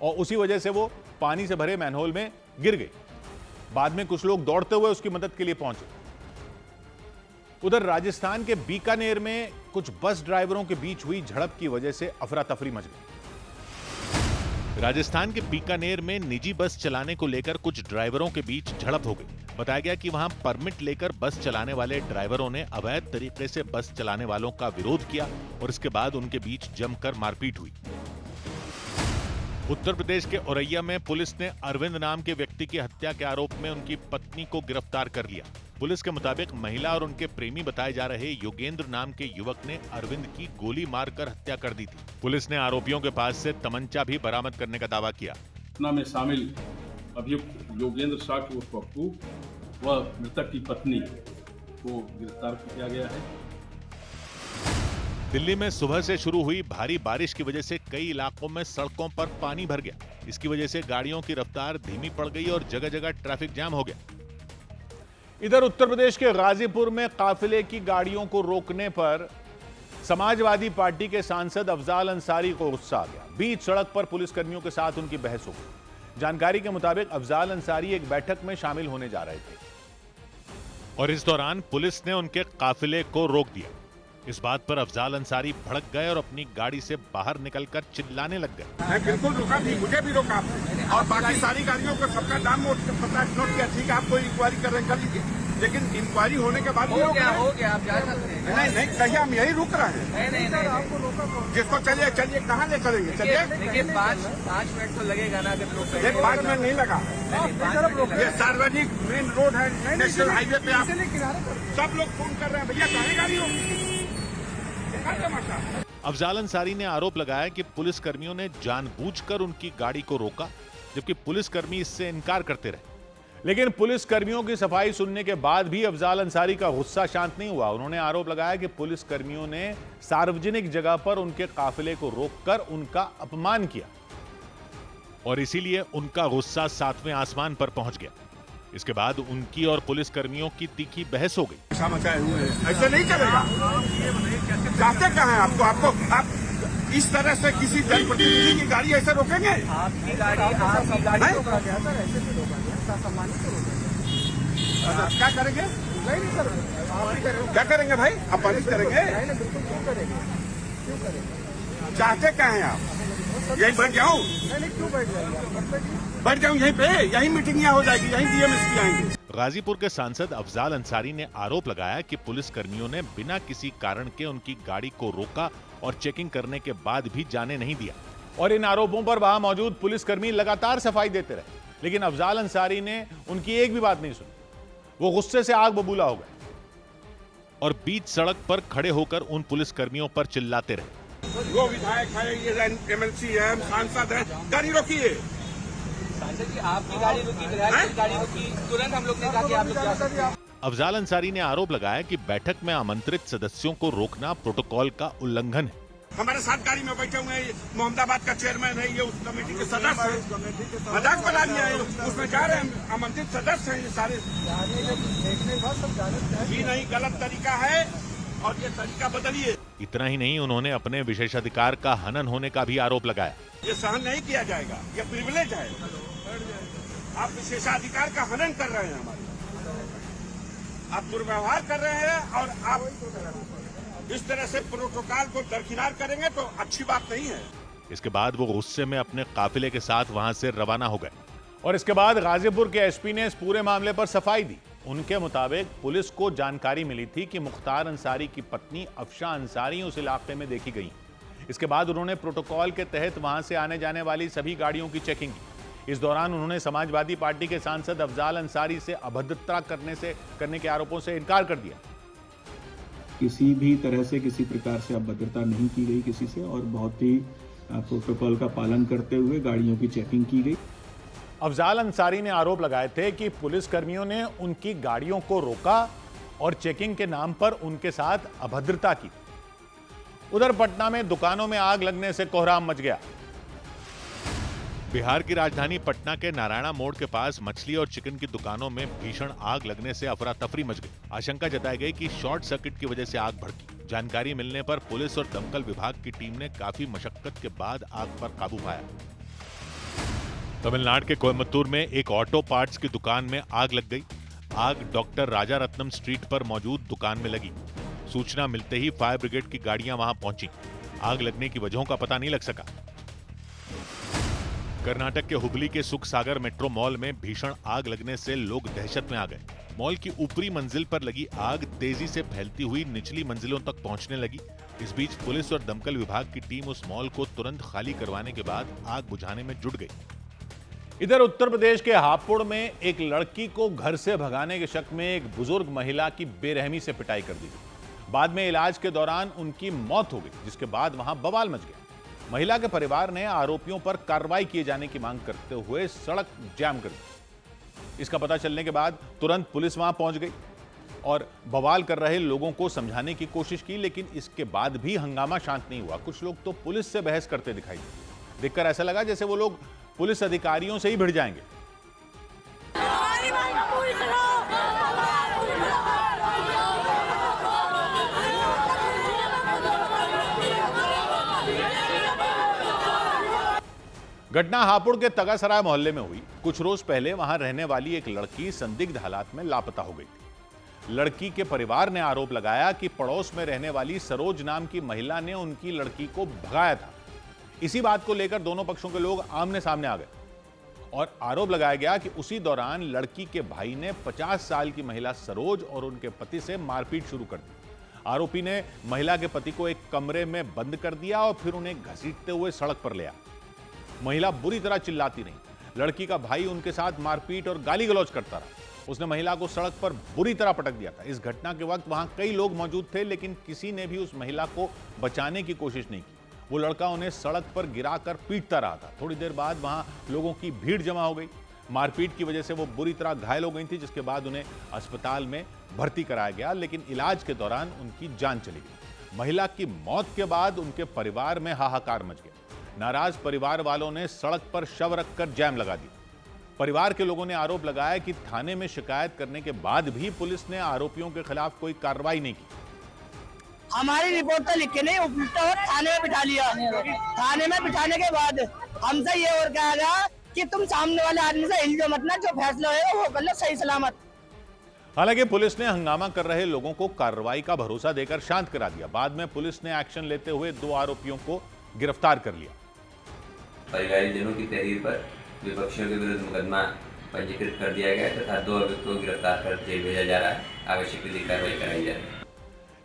और उसी वजह से वो पानी से भरे मैनहोल में गिर गई। बाद में कुछ लोग दौड़ते हुए उसकी मदद के लिए पहुंचे। उधर राजस्थान के बीकानेर में कुछ बस ड्राइवरों के बीच हुई झड़प की वजह से अफरा तफरी मच गई। राजस्थान के बीकानेर में निजी बस चलाने को लेकर कुछ ड्राइवरों के बीच झड़प हो गई। बताया गया कि वहां परमिट लेकर बस चलाने वाले ड्राइवरों ने अवैध तरीके से बस चलाने वालों का विरोध किया और इसके बाद उनके बीच जमकर मारपीट हुई। उत्तर प्रदेश के औरैया में पुलिस ने अरविंद नाम के व्यक्ति की हत्या के आरोप में उनकी पत्नी को गिरफ्तार कर लिया। पुलिस के मुताबिक महिला और उनके प्रेमी बताए जा रहे योगेंद्र नाम के युवक ने अरविंद की गोली मारकर हत्या कर दी थी। पुलिस ने आरोपियों के पास से तमंचा भी बरामद करने का दावा किया।
घटना में शामिल अभियुक्त योगेंद्र साठ उर्फ पप्पू व मृतक की पत्नी को गिरफ्तार किया गया है।
दिल्ली में सुबह से शुरू हुई भारी बारिश की वजह से कई इलाकों में सड़कों पर पानी भर गया। इसकी वजह से गाड़ियों की रफ्तार धीमी पड़ गई और जगह जगह ट्रैफिक जाम हो गया। इधर उत्तर प्रदेश के गाजीपुर में काफिले की गाड़ियों को रोकने पर समाजवादी पार्टी के सांसद अफजाल अंसारी को गुस्सा आ गया। बीच सड़क पर पुलिसकर्मियों के साथ उनकी बहस हो गई। जानकारी के मुताबिक अफजाल अंसारी एक बैठक में शामिल होने जा रहे थे और इस दौरान पुलिस ने उनके काफिले को रोक दिया। इस बात पर अफजाल अंसारी भड़क गए और अपनी गाड़ी से बाहर निकलकर चिल्लाने लग गए।
मैं बिल्कुल रुका नहीं, मुझे भी रोका और बाकी सारी गाड़ियों को सबका नाम नोट किया। ठीक है, आप कोई इंक्वायरी कर रहे हैं कर लीजिए, लेकिन इंक्वायरी होने के बाद
हो गया आप जा सकते हैं।
नहीं कहिए, हम यही रुक रहे हैं।
नहीं
जिसको चलिए कहाँ ले चलेंगे? चलिए
देखिए 5 मिनट तो लगेगा ना। अगर लोग
5 मिनट नहीं लगा। ये सार्वजनिक मेन रोड है, नेशनल हाईवे पे आप सब लोग फोन कर रहे हैं, भैया कहाँ गाड़ी होगी?
अफजाल अंसारी ने आरोप लगाया कि पुलिसकर्मियों ने जानबूझकर उनकी गाड़ी को रोका, जबकि पुलिसकर्मी इससे इनकार करते रहे। लेकिन पुलिसकर्मियों की सफाई सुनने के बाद भी अफजाल अंसारी का गुस्सा शांत नहीं हुआ। उन्होंने आरोप लगाया कि पुलिसकर्मियों ने सार्वजनिक जगह पर उनके काफिले को रोककर उनका अपमान किया और इसीलिए उनका गुस्सा 7वें आसमान पर पहुंच गया। इसके बाद उनकी और पुलिसकर्मियों की तीखी बहस हो गई।
ऐसे नहीं चलेगा। जाते कहाँ हैं आपको? आप इस तरह से किसी जनप्रतिनिधि की गाड़ी ऐसे रोकेंगे?
आपकी गाड़ी रोका गया सर, ऐसे तो रोका गया, सम्मानित तो रोका गया।
क्या करेंगे?
नहीं सर,
क्या करेंगे भाई? आप पालिश करेंगे?
बिल्कुल क्यों करेंगे?
चाहते क्या हैं आप? यही बैठ जाऊँ?
नहीं क्यों बैठ जाएंगे?
बैठ जाऊँ यहीं पे, यहीं मीटिंग हो जाएगी, यहीं डीएमएसपी आएंगे।
गाजीपुर के सांसद अफजाल अंसारी ने आरोप लगाया कि पुलिसकर्मियों ने बिना किसी कारण के उनकी गाड़ी को रोका और चेकिंग करने के बाद भी जाने नहीं दिया और इन आरोपों पर वहां मौजूद पुलिसकर्मी लगातार सफाई देते रहे। लेकिन अफजाल अंसारी ने उनकी एक भी बात नहीं सुनी। वो गुस्से से आग बबूला हो गए और बीच सड़क पर खड़े होकर उन पुलिसकर्मियों पर चिल्लाते रहे।
वो विधायक है, ये एमएलसी है, सांसद है, गाड़ी रोकिए।
सांसद जी आपकी गाड़ी रुकी, विधायक की गाड़ी रुकी, तुरंत हम लोग ने कहा कि आप लोग जा सकते हैं।
अफजाल अंसारी ने आरोप लगाया कि बैठक में आमंत्रित सदस्यों को रोकना प्रोटोकॉल का उल्लंघन है।
हमारे साथ गाड़ी में बैठे हुए हैं, मोहम्मदाबाद का चेयरमैन है, ये उस कमेटी के सदस्य हैं, मजाक बना दिया है, उसमें जा रहे हैं, आमंत्रित सदस्य हैं ये सारे। ये नहीं, गलत तरीका है और ये तरीका बदलिए।
इतना ही नहीं, उन्होंने अपने विशेषाधिकार का हनन होने का भी आरोप लगाया।
ये सहन नहीं किया जाएगा, ये प्रिविलेज है। आप विशेषाधिकार का हनन कर रहे हैं, हमारे आप दुर्व्यवहार कर रहे हैं और आप इस तरह से प्रोटोकॉल को दरकिनार करेंगे तो अच्छी बात नहीं है।
इसके बाद वो गुस्से में अपने काफिले के साथ वहां से रवाना हो गए और इसके बाद गाजीपुर के एसपी ने इस पूरे मामले पर सफाई दी। उनके मुताबिक पुलिस को जानकारी मिली थी कि मुख्तार अंसारी की पत्नी अफशा अंसारी उस इलाके में देखी गई। इसके बाद उन्होंने प्रोटोकॉल के तहत वहां से आने जाने वाली सभी गाड़ियों की चेकिंग की। इस दौरान उन्होंने समाजवादी पार्टी के सांसद अफजाल अंसारी से अभद्रता करने के आरोपों से इनकार कर दिया।
किसी भी तरह से किसी प्रकार से अभद्रता नहीं की गई किसी से और बहुत ही प्रोटोकॉल का पालन करते हुए गाड़ियों की चेकिंग की गई।
अफजाल अंसारी ने आरोप लगाए थे कि पुलिसकर्मियों ने उनकी गाड़ियों को रोका और चेकिंग के नाम पर उनके साथ अभद्रता की। उधर पटना में दुकानों में आग लगने से कोहराम मच गया। बिहार की राजधानी पटना के नारायणा मोड़ के पास मछली और चिकन की दुकानों में भीषण आग लगने से अफरा तफरी मच गई। आशंका जताई गई कि शॉर्ट सर्किट की वजह से आग भड़की। जानकारी मिलने पर पुलिस और दमकल विभाग की टीम ने काफी मशक्कत के बाद आग पर काबू पाया। तमिलनाडु के कोयम्बतूर में एक ऑटो पार्ट्स की दुकान में आग लग गई। आग डॉक्टर राजा रत्नम स्ट्रीट पर मौजूद दुकान में लगी। सूचना मिलते ही फायर ब्रिगेड की गाड़ियां वहां पहुंची। आग लगने की वजहों का पता नहीं लग सका। कर्नाटक के हुबली के सुख सागर मेट्रो मॉल में भीषण आग लगने से लोग दहशत में आ गए। मॉल की ऊपरी मंजिल पर लगी आग तेजी से फैलती हुई निचली मंजिलों तक पहुंचने लगी। इस बीच पुलिस और दमकल विभाग की टीम उस मॉल को तुरंत खाली करवाने के बाद आग बुझाने में जुट गई। इधर उत्तर प्रदेश के हापुड़ में एक लड़की को घर से भगाने के शक में एक बुजुर्ग महिला की बेरहमी से पिटाई कर दी गई। बाद में इलाज के दौरान उनकी मौत हो गई, जिसके बाद वहां बवाल मच गया। महिला के परिवार ने आरोपियों पर कार्रवाई किए जाने की मांग करते हुए सड़क जाम कर दी। इसका पता चलने के बाद तुरंत पुलिस वहां पहुंच गई और बवाल कर रहे लोगों को समझाने की कोशिश की, लेकिन इसके बाद भी हंगामा शांत नहीं हुआ। कुछ लोग तो पुलिस से बहस करते दिखाई दिए। देखकर ऐसा लगा जैसे वो लोग पुलिस अधिकारियों से ही भिड़ जाएंगे। घटना हापुड़ के तगासराय मोहल्ले में हुई। कुछ रोज पहले वहां रहने वाली एक लड़की संदिग्ध हालात में लापता हो गई थी। लड़की के परिवार ने आरोप लगाया कि पड़ोस में रहने वाली सरोज नाम की महिला ने उनकी लड़की को भगाया था। इसी बात को लेकर दोनों पक्षों के लोग आमने सामने आ गए और आरोप लगाया गया कि उसी दौरान लड़की के भाई ने 50 साल की महिला सरोज और उनके पति से मारपीट शुरू कर दी। आरोपी ने महिला के पति को एक कमरे में बंद कर दिया और फिर उन्हें घसीटते हुए सड़क पर ले आया। महिला बुरी तरह चिल्लाती रही। लड़की का भाई उनके साथ मारपीट और गाली गलौज करता रहा। उसने महिला को सड़क पर बुरी तरह पटक दिया था। इस घटना के वक्त वहां कई लोग मौजूद थे, लेकिन किसी ने भी उस महिला को बचाने की कोशिश नहीं की। वो लड़का उन्हें सड़क पर गिराकर पीटता रहा था। थोड़ी देर बाद वहां लोगों की भीड़ जमा हो गई। मारपीट की वजह से वो बुरी तरह घायल हो गई थी, जिसके बाद उन्हें अस्पताल में भर्ती कराया गया, लेकिन इलाज के दौरान उनकी जान चली गई। महिला की मौत के बाद उनके परिवार में हाहाकार मच गया। नाराज परिवार वालों ने सड़क पर शव रखकर जैम लगा दिया। परिवार के लोगों ने आरोप लगाया कि थाने में शिकायत करने के बाद भी पुलिस ने आरोपियों के खिलाफ कोई कार्रवाई नहीं की।
हमारी रिपोर्ट तो लिख के नहीं, उल्टा थाने में बिठा लिया। थाने में बिठाने के बाद हमसे ये और कहा गया कि तुम सामने वाले आदमी से हिल मत ना, जो फैसला होगा वो कर लो सही सलामत।
हालांकि पुलिस ने हंगामा कर रहे लोगों को कार्रवाई का भरोसा देकर शांत करा दिया। बाद में पुलिस ने एक्शन लेते हुए 2 आरोपियों को गिरफ्तार कर लिया।
परिवारजनों की तहरीर पर विपक्षियों के विरुद्ध मुकदमा पंजीकृत कर दिया गया तथा 2 अभियुक्तों को गिरफ्तार कर जेल भेजा जा रहा है। आवश्यक विधिक कार्रवाई कराई जा रही है।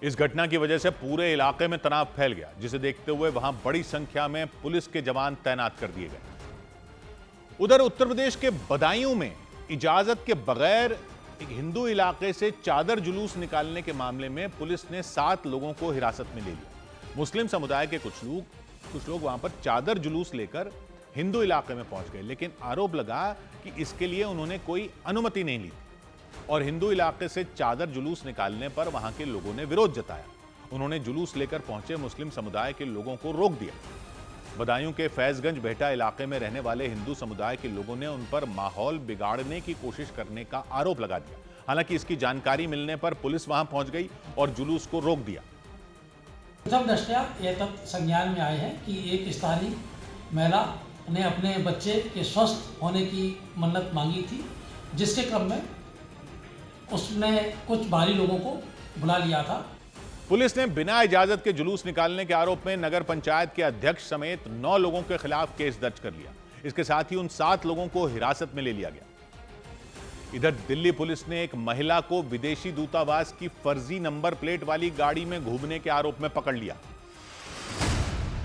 इस घटना की वजह से पूरे इलाके में तनाव फैल गया, जिसे देखते हुए वहां बड़ी संख्या में पुलिस के जवान तैनात कर दिए गए। उधर उत्तर प्रदेश के बदायूं में इजाजत के बगैर एक हिंदू इलाके से चादर जुलूस निकालने के मामले में पुलिस ने 7 लोगों को हिरासत में ले लिया। मुस्लिम समुदाय के कुछ लोग वहां पर चादर जुलूस लेकर हिंदू इलाके में पहुंच गए, लेकिन आरोप लगा कि इसके लिए उन्होंने कोई अनुमति नहीं ली और हिंदू इलाके से चादर जुलूस निकालने पर वहां के लोगों ने विरोध जताया। उन्होंने जुलूस लेकर पहुंचे मुस्लिम समुदाय के लोगों को रोक दिया। बदायूं के फैजगंज बेहटा इलाके में रहने वाले हिंदू समुदाय के लोगों ने उन पर माहौल बिगाड़ने की कोशिश करने का आरोप लगा दिया। हालांकि इसकी जानकारी मिलने पर पुलिस वहां पहुंच गई और जुलूस को रोक दिया।
प्रथम दृष्टया ये तथ्य संज्ञान में आए हैं कि एक स्थानीय महिला ने अपने बच्चे के स्वस्थ होने की मन्नत मांगी थी, जिसके क्रम में उसने कुछ बाहरी लोगों को बुला लिया था।
पुलिस ने बिना इजाजत के जुलूस निकालने के आरोप में नगर पंचायत के अध्यक्ष समेत 9 लोगों के खिलाफ केस दर्ज कर लिया। इसके साथ ही उन 7 लोगों को हिरासत में ले लिया गया। इधर दिल्ली पुलिस ने एक महिला को विदेशी दूतावास की फर्जी नंबर प्लेट वाली गाड़ी में घूमने के आरोप में पकड़ लिया।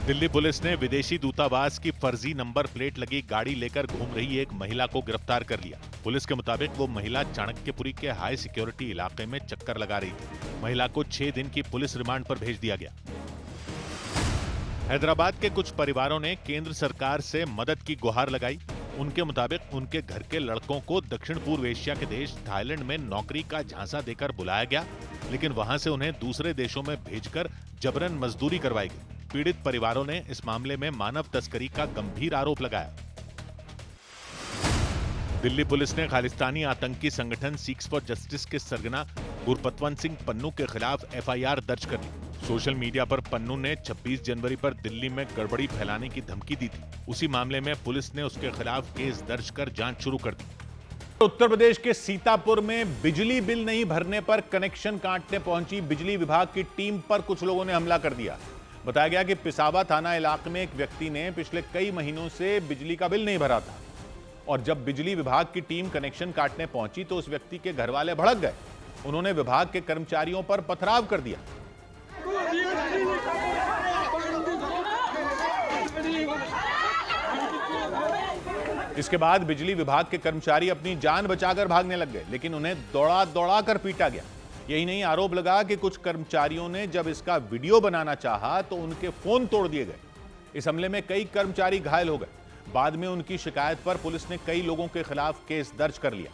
दिल्ली पुलिस ने विदेशी दूतावास की फर्जी नंबर प्लेट लगी गाड़ी लेकर घूम रही एक महिला को गिरफ्तार कर लिया। पुलिस के मुताबिक वो महिला चाणक्यपुरी के हाई सिक्योरिटी इलाके में चक्कर लगा रही थी। महिला को 6 दिन की पुलिस रिमांड पर भेज दिया गया। हैदराबाद के कुछ परिवारों ने केंद्र सरकार से मदद की गुहार लगाई। उनके मुताबिक उनके घर के लड़कों को दक्षिण पूर्व एशिया के देश थाईलैंड में नौकरी का झांसा देकर बुलाया गया, लेकिन वहां से उन्हें दूसरे देशों में भेजकर जबरन मजदूरी करवाई गई। पीड़ित परिवारों ने इस मामले में मानव तस्करी का गंभीर आरोप लगाया। दिल्ली पुलिस ने खालिस्तानी आतंकी संगठन सिक्स फॉर जस्टिस के सरगना गुरपतवंत सिंह पन्नू के खिलाफ एफआईआर दर्ज कर ली। सोशल मीडिया पर पन्नू ने 26 जनवरी पर दिल्ली में गड़बड़ी फैलाने की धमकी दी थी। उसी मामले में पुलिस ने उसके खिलाफ केस दर्ज कर जांच शुरू कर दी। उत्तर प्रदेश के सीतापुर में बिजली बिल नहीं भरने पर कनेक्शन काटने पहुंची बिजली विभाग की टीम पर कुछ लोगों ने हमला कर दिया। बताया गया कि पिसावा थाना इलाके में एक व्यक्ति ने पिछले कई महीनों से बिजली का बिल नहीं भरा था और जब बिजली विभाग की टीम कनेक्शन काटने पहुंची तो उस व्यक्ति के घर वाले भड़क गए। उन्होंने विभाग के कर्मचारियों पर पथराव कर दिया। इसके बाद बिजली विभाग के कर्मचारी अपनी जान बचाकर भागने लग गए, लेकिन उन्हें दौड़ा दौड़ा कर पीटा गया। यही नहीं, आरोप लगा कि कुछ कर्मचारियों ने जब इसका वीडियो बनाना चाहा तो उनके फोन तोड़ दिए गए। इस हमले में कई कर्मचारी घायल हो गए। बाद में उनकी शिकायत पर पुलिस ने कई लोगों के खिलाफ केस दर्ज कर लिया।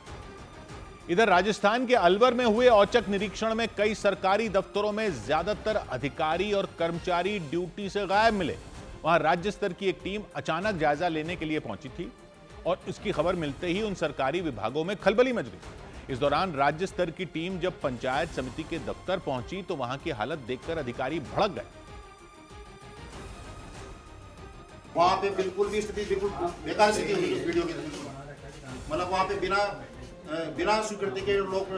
इधर राजस्थान के अलवर में हुए औचक निरीक्षण में कई सरकारी दफ्तरों में ज्यादातर अधिकारी और कर्मचारी ड्यूटी से गायब मिले। वहां राज्य स्तर की एक टीम अचानक जायजा लेने के लिए पहुंची थी और इसकी खबर मिलते ही उन सरकारी विभागों में खलबली मच गई। इस दौरान राज्य स्तर की टीम जब पंचायत समिति के दफ्तर पहुंची तो वहां की हालत देखकर अधिकारी भड़क गए।
वहां पे बिल्कुल भी स्थिति बिल्कुल बेकार स्थिति हुई उस वीडियो की। मतलब वहां पे बिना स्वीकृति के लोग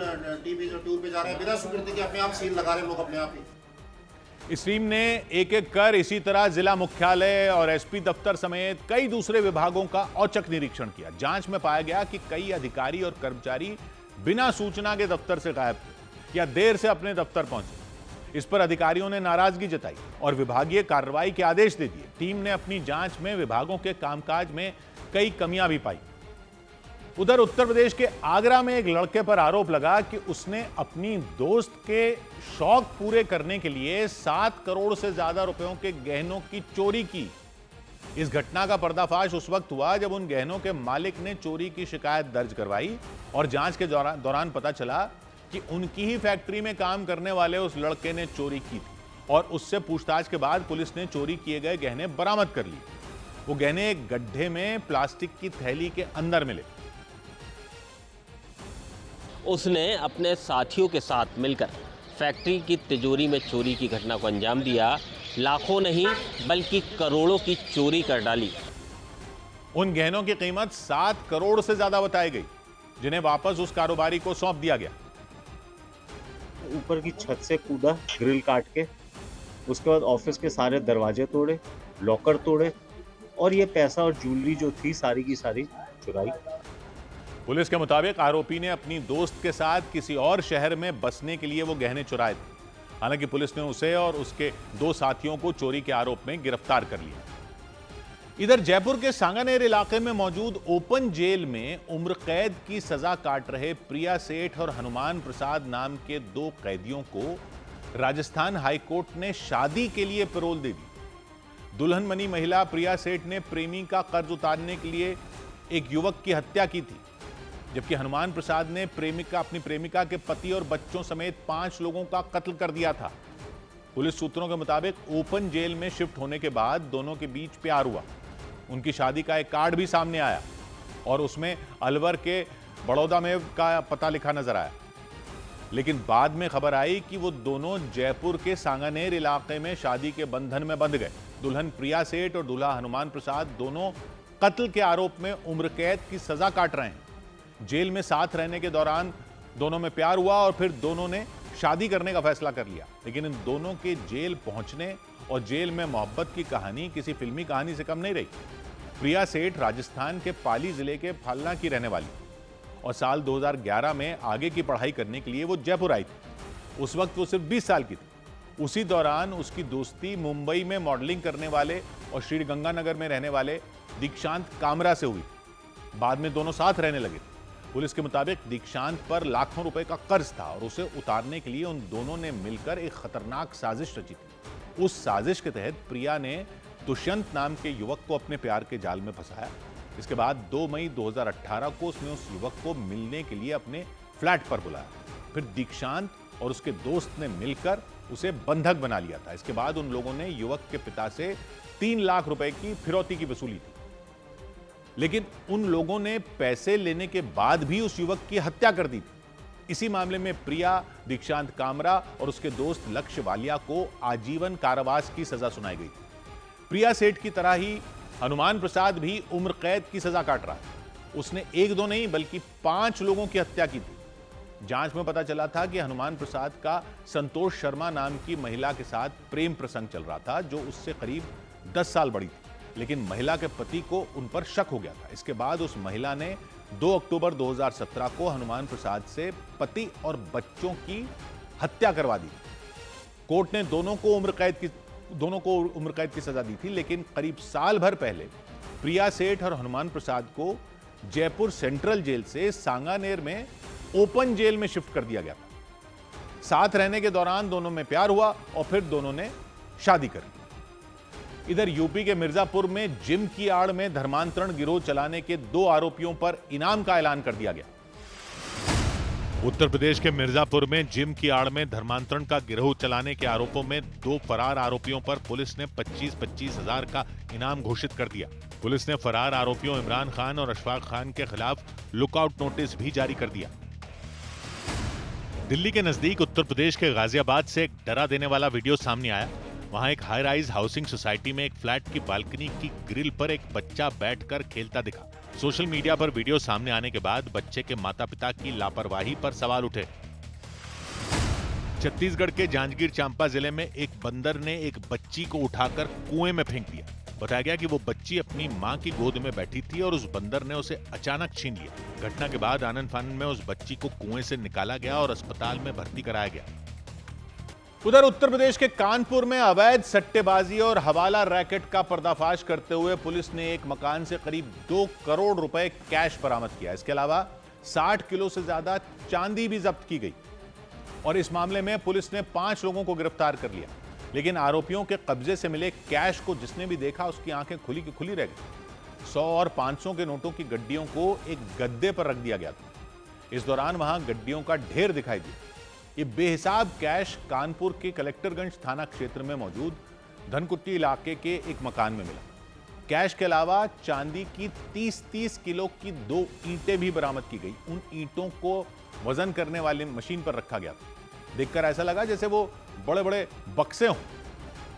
टीवी टूर पे जा रहे हैं, बिना स्वीकृति के अपने आप सील लगा रहे हैं लोग अपने आप ही।
इस टीम ने एक एक कर इसी तरह जिला मुख्यालय और एसपी दफ्तर समेत कई दूसरे विभागों का औचक निरीक्षण किया। जांच में पाया गया कि कई अधिकारी और कर्मचारी बिना सूचना के दफ्तर से गायब थे या देर से अपने दफ्तर पहुंचे। इस पर अधिकारियों ने नाराजगी जताई और विभागीय कार्रवाई के आदेश दे दिए। टीम ने अपनी जांच में विभागों के कामकाज में कई कमियां भी पाई। उधर उत्तर प्रदेश के आगरा में एक लड़के पर आरोप लगा कि उसने अपनी दोस्त के शौक पूरे करने के लिए 7 करोड़ से ज्यादा रुपयों के गहनों की चोरी की। इस घटना का पर्दाफाश उस वक्त हुआ जब उन गहनों के मालिक ने चोरी की शिकायत दर्ज करवाई और जांच के दौरान पता चला कि उनकी ही फैक्ट्री में काम करने वाले उस लड़के ने चोरी की थी और उससे पूछताछ के बाद पुलिस ने चोरी किए गए गहने बरामद कर लिए। वो गहने एक गड्ढे में प्लास्टिक की थैली के अंदर मिले।
उसने अपने साथियों के साथ मिलकर फैक्ट्री की तिजोरी में चोरी की घटना को अंजाम दिया। लाखों नहीं बल्कि करोड़ों की चोरी कर डाली।
उन गहनों की कीमत 7 करोड़ से ज्यादा बताई गई, जिन्हें वापस उस कारोबारी को सौंप दिया गया।
ऊपर की छत से कूदा ग्रिल काट के, उसके बाद ऑफिस के सारे दरवाजे तोड़े, लॉकर तोड़े और ये पैसा और ज्वेलरी जो थी सारी की सारी चुराई।
पुलिस के मुताबिक आरोपी ने अपनी दोस्त के साथ किसी और शहर में बसने के लिए वो गहने चुराए थे। हालांकि पुलिस ने उसे और उसके 2 साथियों को चोरी के आरोप में गिरफ्तार कर लिया। इधर जयपुर के सांगानेर इलाके में मौजूद ओपन जेल में उम्र कैद की सजा काट रहे प्रिया सेठ और हनुमान प्रसाद नाम के 2 कैदियों को राजस्थान हाईकोर्ट ने शादी के लिए पैरोल दे दी। दुल्हन बनी महिला प्रिया सेठ ने प्रेमी का कर्ज उतारने के लिए एक युवक की हत्या की थी, जबकि हनुमान प्रसाद ने अपनी प्रेमिका के पति और बच्चों समेत 5 लोगों का कत्ल कर दिया था। पुलिस सूत्रों के मुताबिक ओपन जेल में शिफ्ट होने के बाद दोनों के बीच प्यार हुआ। उनकी शादी का एक कार्ड भी सामने आया और उसमें अलवर के बड़ौदा में का पता लिखा नजर आया। लेकिन बाद में खबर आई कि वो दोनों जयपुर के सांगानेर इलाके में शादी के बंधन में बंध गए। दुल्हन प्रिया सेठ और दूल्हा हनुमान प्रसाद दोनों कत्ल के आरोप में उम्र कैद की सजा काट रहे हैं। जेल में साथ रहने के दौरान दोनों में प्यार हुआ और फिर दोनों ने शादी करने का फैसला कर लिया। लेकिन इन दोनों के जेल पहुंचने और जेल में मोहब्बत की कहानी किसी फिल्मी कहानी से कम नहीं रही। प्रिया सेठ राजस्थान के पाली जिले के फालना की रहने वाली और साल 2011 में आगे की पढ़ाई करने के लिए वो जयपुर आई थी। उस वक्त वो सिर्फ 20 साल की थी। उसी दौरान उसकी दोस्ती मुंबई में मॉडलिंग करने वाले और श्रीगंगानगर में रहने वाले दीक्षांत कामरा से हुई। बाद में दोनों साथ रहने लगे। पुलिस के मुताबिक दीक्षांत पर लाखों रुपए का कर्ज था और उसे उतारने के लिए उन दोनों ने मिलकर एक खतरनाक साजिश रची थी। उस साजिश के तहत प्रिया ने दुष्यंत नाम के युवक को अपने प्यार के जाल में फंसाया। इसके बाद 2 मई 2018 को उसने उस युवक को मिलने के लिए अपने फ्लैट पर बुलाया। फिर दीक्षांत और उसके दोस्त ने मिलकर उसे बंधक बना लिया था। इसके बाद उन लोगों ने युवक के पिता से 3 लाख रुपए की फिरौती की वसूली थी। लेकिन उन लोगों ने पैसे लेने के बाद भी उस युवक की हत्या कर दी थी। इसी मामले में प्रिया, दीक्षांत कामरा और उसके दोस्त लक्ष्य वालिया को आजीवन कारावास की सजा सुनाई गई। प्रिया सेठ की तरह ही हनुमान प्रसाद भी उम्र कैद की सजा काट रहा है। उसने 1-2 नहीं बल्कि 5 लोगों की हत्या की थी। जांच में पता चला था कि हनुमान प्रसाद का संतोष शर्मा नाम की महिला के साथ प्रेम प्रसंग चल रहा था, जो उससे करीब 10 साल बड़ी थी। लेकिन महिला के पति को उन पर शक हो गया था। इसके बाद उस महिला ने 2 अक्टूबर 2017 को हनुमान प्रसाद से पति और बच्चों की हत्या करवा दी। कोर्ट ने दोनों को उम्र कैद की सजा दी थी, लेकिन करीब साल भर पहले प्रिया सेठ और हनुमान प्रसाद को जयपुर सेंट्रल जेल से सांगानेर में ओपन जेल में शिफ्ट कर दिया गया था। साथ रहने के दौरान दोनों में प्यार हुआ और फिर दोनों ने शादी कर ली। इधर यूपी के मिर्जापुर में जिम की आड़ में धर्मांतरण गिरोह चलाने के 2 आरोपियों पर इनाम का ऐलान कर दिया गया। उत्तर प्रदेश के मिर्जापुर में जिम की आड़ में धर्मांतरण का गिरोह चलाने के आरोपों में 2 फरार आरोपियों पर पुलिस ने 25-25 हजार का इनाम घोषित कर दिया। पुलिस ने फरार आरोपियों इमरान खान और अशफाक खान के खिलाफ लुकआउट नोटिस भी जारी कर दिया। दिल्ली के नजदीक उत्तर प्रदेश के गाजियाबाद से एक डरा देने वाला वीडियो सामने आया। वहां एक हाई राइज हाउसिंग सोसाइटी में एक फ्लैट की बालकनी की ग्रिल पर एक बच्चा बैठकर खेलता दिखा। सोशल मीडिया पर वीडियो सामने आने के बाद बच्चे के माता-पिता की लापरवाही पर सवाल उठे। छत्तीसगढ़ के जांजगीर चांपा जिले में एक बंदर ने एक बच्ची को उठाकर कुएं में फेंक दिया। बताया गया कि वो बच्ची अपनी मां की गोद में बैठी थी और उस बंदर ने उसे अचानक छीन लिया। घटना के बाद आनंद फानंद में उस बच्ची को कुएं से निकाला गया और अस्पताल में भर्ती कराया गया। उधर उत्तर प्रदेश के कानपुर में अवैध सट्टेबाजी और हवाला रैकेट का पर्दाफाश करते हुए पुलिस ने एक मकान से करीब 2 करोड़ रुपए कैश बरामद किया। इसके अलावा 60 किलो से ज्यादा चांदी भी जब्त की गई और इस मामले में पुलिस ने 5 लोगों को गिरफ्तार कर लिया। लेकिन आरोपियों के कब्जे से मिले कैश को जिसने भी देखा उसकी आंखें खुली की खुली रह गई। 100 और 500 के नोटों की गड्डियों को एक गद्दे पर रख दिया गया था। इस दौरान वहां गड्डियों का ढेर दिखाई दिया। ये बेहिसाब कैश कानपुर के कलेक्टरगंज थाना क्षेत्र में मौजूद धनकुट्टी इलाके के एक मकान में मिला। कैश के अलावा चांदी की 30-30 किलो की 2 ईंटें भी बरामद की गई। उन ईंटों को वजन करने वाली मशीन पर रखा गया था। देखकर ऐसा लगा जैसे वो बड़े बड़े बक्से हों।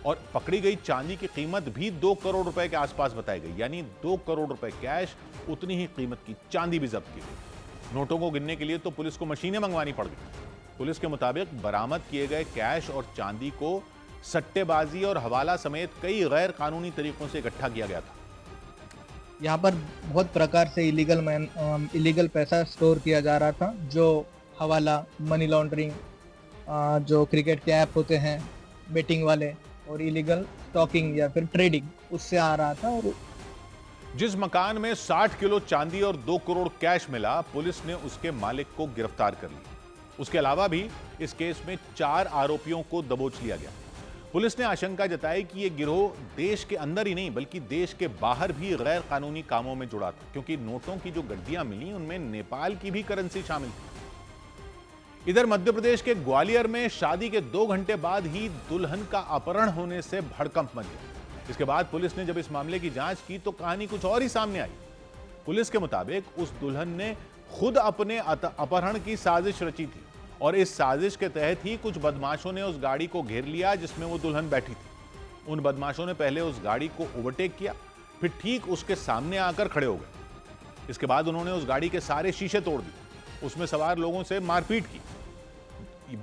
और पकड़ी गई चांदी की कीमत भी 2 करोड़ रुपए के आसपास बताई गई, यानी 2 करोड़ रुपए कैश, उतनी ही कीमत की चांदी भी जब्त की गई। नोटों को गिनने के लिए तो पुलिस को मशीनें मंगवानी पड़ गई। पुलिस के मुताबिक बरामद किए गए कैश और चांदी को सट्टेबाजी और हवाला समेत कई गैर कानूनी तरीकों से इकट्ठा किया गया था।
यहाँ पर बहुत प्रकार से इलीगल पैसा स्टोर किया जा रहा था, जो हवाला, मनी लॉन्ड्रिंग, जो क्रिकेट के ऐप होते हैं बेटिंग वाले, और इलीगल स्टॉकिंग या फिर ट्रेडिंग, उससे आ रहा था। और
जिस मकान में 60 किलो चांदी और 2 करोड़ कैश मिला, पुलिस ने उसके मालिक को गिरफ्तार कर लिया। उसके अलावा भी इस केस में 4 आरोपियों को दबोच लिया गया। पुलिस ने आशंका जताई कि यह गिरोह देश के अंदर ही नहीं बल्कि देश के बाहर भी गैर कानूनी कामों में जुड़ा था, क्योंकि नोटों की जो गड्डियां मिली उनमें नेपाल की भी करेंसी शामिल थी। इधर मध्य प्रदेश के ग्वालियर में शादी के 2 घंटे बाद ही दुल्हन का अपहरण होने से भड़कंप मच गया। इसके बाद पुलिस ने जब इस मामले की जांच की तो कहानी कुछ और ही सामने आई। पुलिस के मुताबिक उस दुल्हन ने खुद अपने अपहरण की साजिश रची थी और इस साजिश के तहत ही कुछ बदमाशों ने उस गाड़ी को घेर लिया जिसमें वो दुल्हन बैठी थी। उन बदमाशों ने पहले उस गाड़ी को ओवरटेक किया, फिर ठीक उसके सामने आकर खड़े हो गए। इसके बाद उन्होंने उस गाड़ी के सारे शीशे तोड़ दिए, उसमें सवार लोगों से मारपीट की।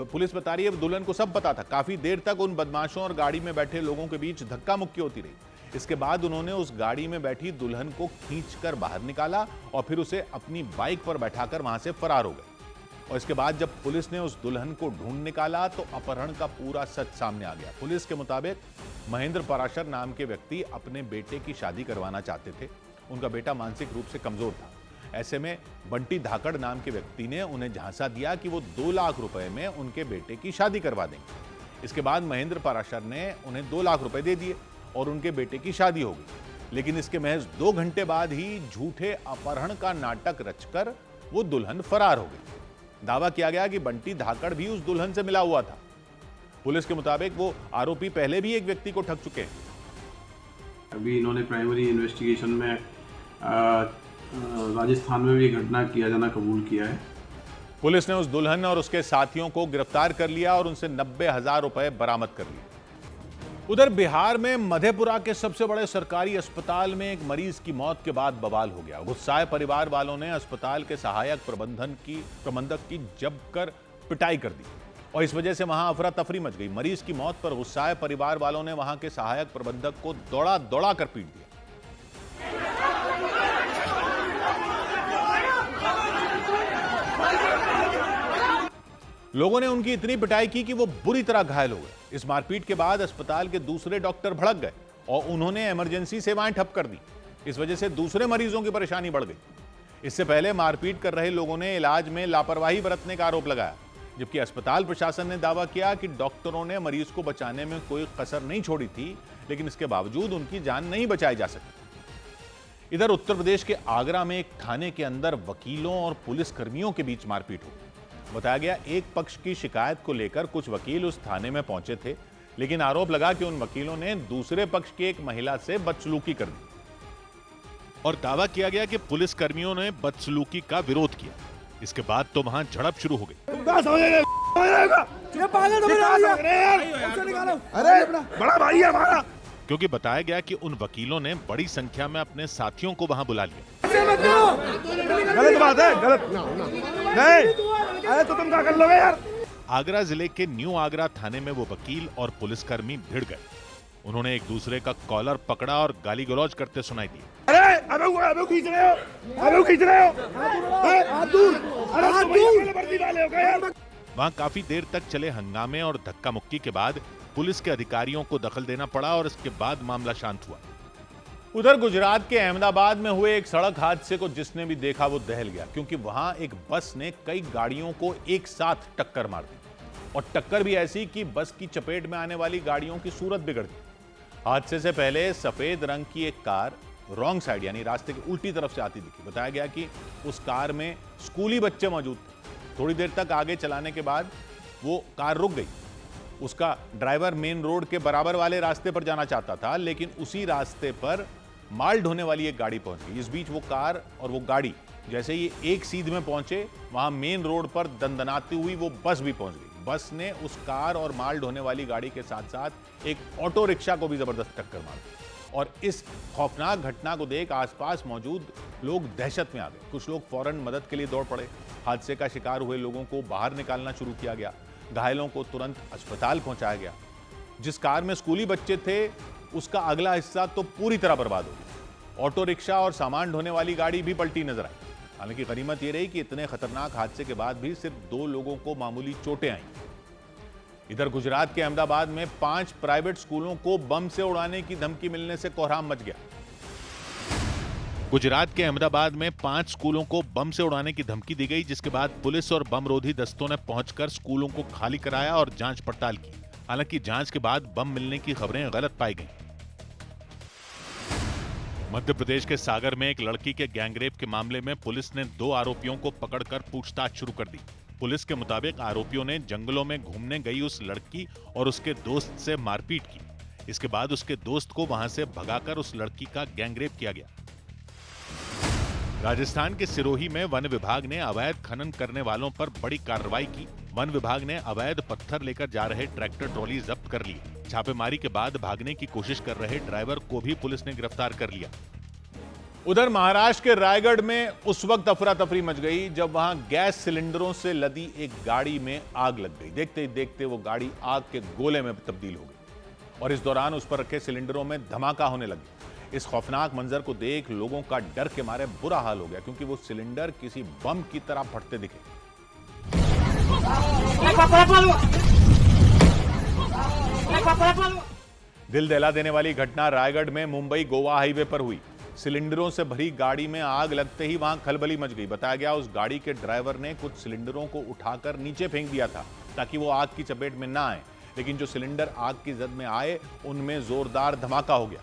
पुलिस बता रही है दुल्हन को सब पता था। काफी देर तक उन बदमाशों और गाड़ी में बैठे लोगों के बीच धक्का मुक्की होती रही। इसके बाद उन्होंने उस गाड़ी में बैठी दुल्हन को खींचकर बाहर निकाला और फिर उसे अपनी बाइक पर बैठाकर वहां से फरार हो गए। और इसके बाद जब पुलिस ने उस दुल्हन को ढूंढ निकाला तो अपहरण का पूरा सच सामने आ गया। पुलिस के मुताबिक महेंद्र पराशर नाम के व्यक्ति अपने बेटे की शादी करवाना चाहते थे। उनका बेटा मानसिक रूप से कमजोर था। ऐसे में बंटी धाकड़ नाम के व्यक्ति ने उन्हें झांसा दिया कि वो 2 लाख रुपए में उनके बेटे की शादी करवा देंगे। इसके बाद महेंद्र पराशर ने उन्हें 2 लाख रुपए दे दिए और उनके बेटे की शादी हो गई। लेकिन इसके महज 2 घंटे बाद ही झूठे अपहरण का नाटक रचकर वो दुल्हन फरार हो गई। दावा किया गया कि बंटी धाकड़ भी उस दुल्हन से मिला हुआ था। पुलिस के मुताबिक वो आरोपी पहले भी एक व्यक्ति को ठग चुके हैं।
अभी इन्होंने प्राइमरी इन्वेस्टिगेशन में
राजस्थान में भी घटना किया जाना कबूल किया है।
पुलिस ने उस दुल्हन और उसके साथियों को गिरफ्तार कर लिया और उनसे 90,000 रुपए बरामद कर लिए। उधर बिहार में मधेपुरा के सबसे बड़े सरकारी अस्पताल में एक मरीज की मौत के बाद बवाल हो गया। गुस्साए परिवार वालों ने अस्पताल के सहायक प्रबंधक की जमकर पिटाई कर दी और इस वजह से वहां अफरा तफरी मच गई। मरीज की मौत पर गुस्साए परिवार वालों ने वहां के सहायक प्रबंधक को दौड़ा कर पीट दिया। लोगों ने उनकी इतनी पिटाई की कि वो बुरी तरह घायल हो गए। इस मारपीट के बाद अस्पताल के दूसरे डॉक्टर भड़क गए और उन्होंने इमरजेंसी सेवाएं ठप कर दी। इस वजह से दूसरे मरीजों की परेशानी बढ़ गई। इससे पहले मारपीट कर रहे लोगों ने इलाज में लापरवाही बरतने का आरोप लगाया, जबकि अस्पताल प्रशासन ने दावा किया कि डॉक्टरों ने मरीज को बचाने में कोई कसर नहीं छोड़ी थी, लेकिन इसके बावजूद उनकी जान नहीं बचाई जा सकी। इधर उत्तर प्रदेश के आगरा में एक थाने के अंदर वकीलों और पुलिसकर्मियों के बीच मारपीट हुई। बताया गया एक पक्ष की शिकायत को लेकर कुछ वकील उस थाने में पहुंचे थे, लेकिन आरोप लगा कि उन वकीलों ने दूसरे पक्ष की एक महिला से बदसलूकी कर दी और दावा किया गया कि पुलिसकर्मियों ने बदसलूकी का विरोध किया। इसके बाद तो वहां झड़प शुरू हो गई।
अरे बड़ा भाई है हमारा,
क्योंकि बताया गया कि उन वकीलों ने बड़ी संख्या में अपने साथियों को वहां बुला लिया।
गलत बात है, गलत नहीं। अरे तो तुम क्या कर लोगे यार।
आगरा जिले के न्यू आगरा थाने में वो वकील और पुलिसकर्मी भिड़ गए। उन्होंने एक दूसरे का कॉलर पकड़ा और गाली गलौज करते सुनाई दिए।
अरे अबे खींच रहे हो, हाथ दूर, वर्दी वाले हो गए यार।
वहां काफी देर तक चले हंगामे और धक्का मुक्की के बाद पुलिस के अधिकारियों को दखल देना पड़ा और इसके बाद मामला शांत हुआ। उधर गुजरात के अहमदाबाद में हुए एक सड़क हादसे को जिसने भी देखा वो दहल गया, क्योंकि वहां एक बस ने कई गाड़ियों को एक साथ टक्कर मार दी और टक्कर भी ऐसी कि बस की चपेट में आने वाली गाड़ियों की सूरत बिगड़ गई। हादसे से पहले सफेद रंग की एक कार रॉन्ग साइड यानी रास्ते की उल्टी तरफ से आती दिखी। बताया गया कि उस कार में स्कूली बच्चे मौजूद थे। थोड़ी देर तक आगे चलाने के बाद वो कार रुक गई। उसका ड्राइवर मेन रोड के बराबर वाले रास्ते पर जाना चाहता था, लेकिन उसी रास्ते पर माल ढोने वाली एक गाड़ी पहुंच गई। इस बीच वो कार और वो गाड़ी जैसे ही एक सीध में पहुंचे, वहां मेन रोड पर दंदनाती हुई वो बस भी पहुंच गई। बस ने उस कार और माल ढोने वाली गाड़ी के साथ साथ एक ऑटो रिक्शा को भी जबरदस्त टक्कर मार दी और इस खौफनाक घटना को देख आसपास मौजूद लोग दहशत में आ गए। कुछ लोग फौरन मदद के लिए दौड़ पड़े। हादसे का शिकार हुए लोगों को बाहर निकालना शुरू किया गया। घायलों को तुरंत अस्पताल पहुंचाया गया। जिस कार में स्कूली बच्चे थे उसका अगला हिस्सा तो पूरी तरह बर्बाद हो गया। ऑटो रिक्शा और सामान ढोने वाली गाड़ी भी पलटी नजर आई। हालांकि गनीमत यह रही कि इतने खतरनाक हादसे के बाद भी सिर्फ 2 लोगों को मामूली चोटें आईं। इधर गुजरात के अहमदाबाद में 5 प्राइवेट स्कूलों को बम से उड़ाने की धमकी मिलने से कोहराम मच गया। गुजरात के अहमदाबाद में 5 स्कूलों को बम से उड़ाने की धमकी दी गई, जिसके बाद पुलिस और बमरोधी दस्तों ने पहुंचकर स्कूलों को खाली कराया और जांच पड़ताल की। हालांकि जांच के बाद बम मिलने की खबरें गलत पाई गईं। मध्य प्रदेश के सागर में एक लड़की के गैंगरेप के मामले में पुलिस ने 2 आरोपियों को पकड़कर पूछताछ शुरू कर दी। पुलिस के मुताबिक आरोपियों ने जंगलों में घूमने गई उस लड़की और उसके दोस्त से मारपीट की। इसके बाद उसके दोस्त को वहां से भगाकर उस लड़की का गैंगरेप किया गया। राजस्थान के सिरोही में वन विभाग ने अवैध खनन करने वालों पर बड़ी कार्रवाई की। वन विभाग ने अवैध पत्थर लेकर जा रहे ट्रैक्टर ट्रॉली जब्त कर ली। छापेमारी के बाद भागने की कोशिश कर रहे ड्राइवर को भी पुलिस ने गिरफ्तार कर लिया। उधर महाराष्ट्र के रायगढ़ में उस वक्त अफरा तफरी मच गई जब वहां गैस सिलेंडरों से लदी एक गाड़ी में आग लग गई। देखते ही देखते वो गाड़ी आग के गोले में तब्दील हो गई और इस दौरान उस पर रखे सिलेंडरों में धमाका होने लगा। इस खौफनाक मंजर को देख लोगों का डर के मारे बुरा हाल हो गया, क्योंकि वो सिलेंडर किसी बम की तरह फटते दिखे। दिल दहला देने वाली घटना रायगढ़ में मुंबई गोवा हाईवे पर हुई। सिलेंडरों से भरी गाड़ी में आग लगते ही वहां खलबली मच गई। बताया गया उस गाड़ी के ड्राइवर ने कुछ सिलेंडरों को उठाकर नीचे फेंक दिया था ताकि वो आग की चपेट में ना आए, लेकिन जो सिलेंडर आग की जद में आए उनमें जोरदार धमाका हो गया।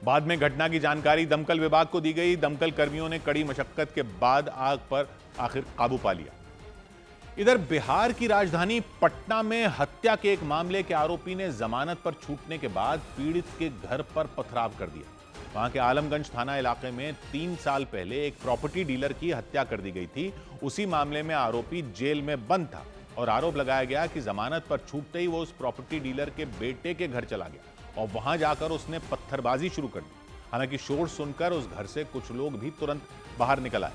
बाद में घटना की जानकारी दमकल विभाग को दी गई। दमकल कर्मियों ने कड़ी मशक्कत के बाद आग पर आखिर काबू पा लिया। इधर बिहार की राजधानी पटना में हत्या के एक मामले के आरोपी ने जमानत पर छूटने के बाद पीड़ित के घर पर पथराव कर दिया। वहां के आलमगंज थाना इलाके में 3 साल पहले एक प्रॉपर्टी डीलर की हत्या कर दी गई थी। उसी मामले में आरोपी जेल में बंद था और आरोप लगाया गया कि जमानत पर छूटते ही वो उस प्रॉपर्टी डीलर के बेटे के घर चला गया और वहां जाकर उसने पत्थरबाजी शुरू कर दी। हालांकि शोर सुनकर उस घर से कुछ लोग भी तुरंत बाहर निकल आए।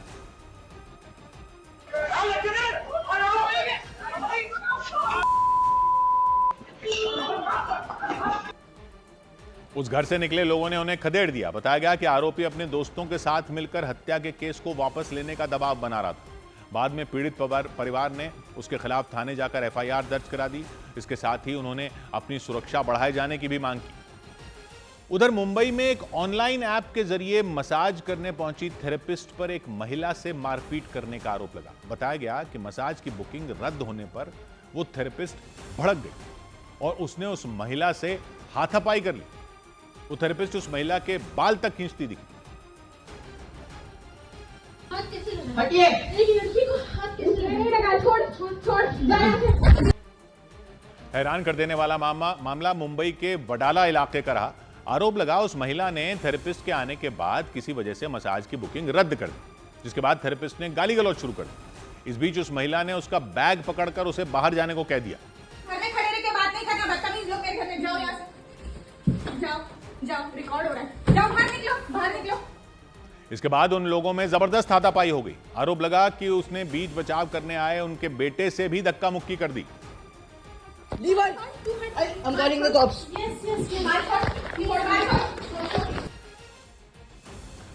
उस घर से निकले लोगों ने उन्हें खदेड़ दिया। बताया गया कि आरोपी अपने दोस्तों के साथ मिलकर हत्या के केस को वापस लेने का दबाव बना रहा था। बाद में पीड़ित परिवार ने उसके खिलाफ थाने जाकर एफआईआर दर्ज करा दी। इसके साथ ही उन्होंने अपनी सुरक्षा बढ़ाए जाने की भी मांग की। उधर मुंबई में एक ऑनलाइन ऐप के जरिए मसाज करने पहुंची थेरेपिस्ट पर एक महिला से मारपीट करने का आरोप लगा। बताया गया कि मसाज की बुकिंग रद्द होने पर वो थेरेपिस्ट भड़क गई और उसने उस महिला से हाथापाई कर ली। वो थेरेपिस्ट उस महिला के बाल तक खींचती दिखी। हैरान कर देने वाला मामला मुंबई के वडाला इलाके का रहा। आरोप लगा उस महिला ने थेरेपिस्ट के आने के बाद किसी वजह से मसाज की बुकिंग रद्द कर दी, जिसके बाद थेरेपिस्ट ने गाली गलौज शुरू कर दी। इस बीच उस महिला ने उसका बैग पकड़कर उसे बाहर जाने को कह दिया।
जाओ, रिकॉर्ड हो रहा है। जाओ, बाहर निकलो।
इसके बाद उन लोगों में जबरदस्त हाथापाई हो गई। आरोप लगा कि उसने बीच बचाव करने आए उनके बेटे से भी धक्का मुक्की कर दी।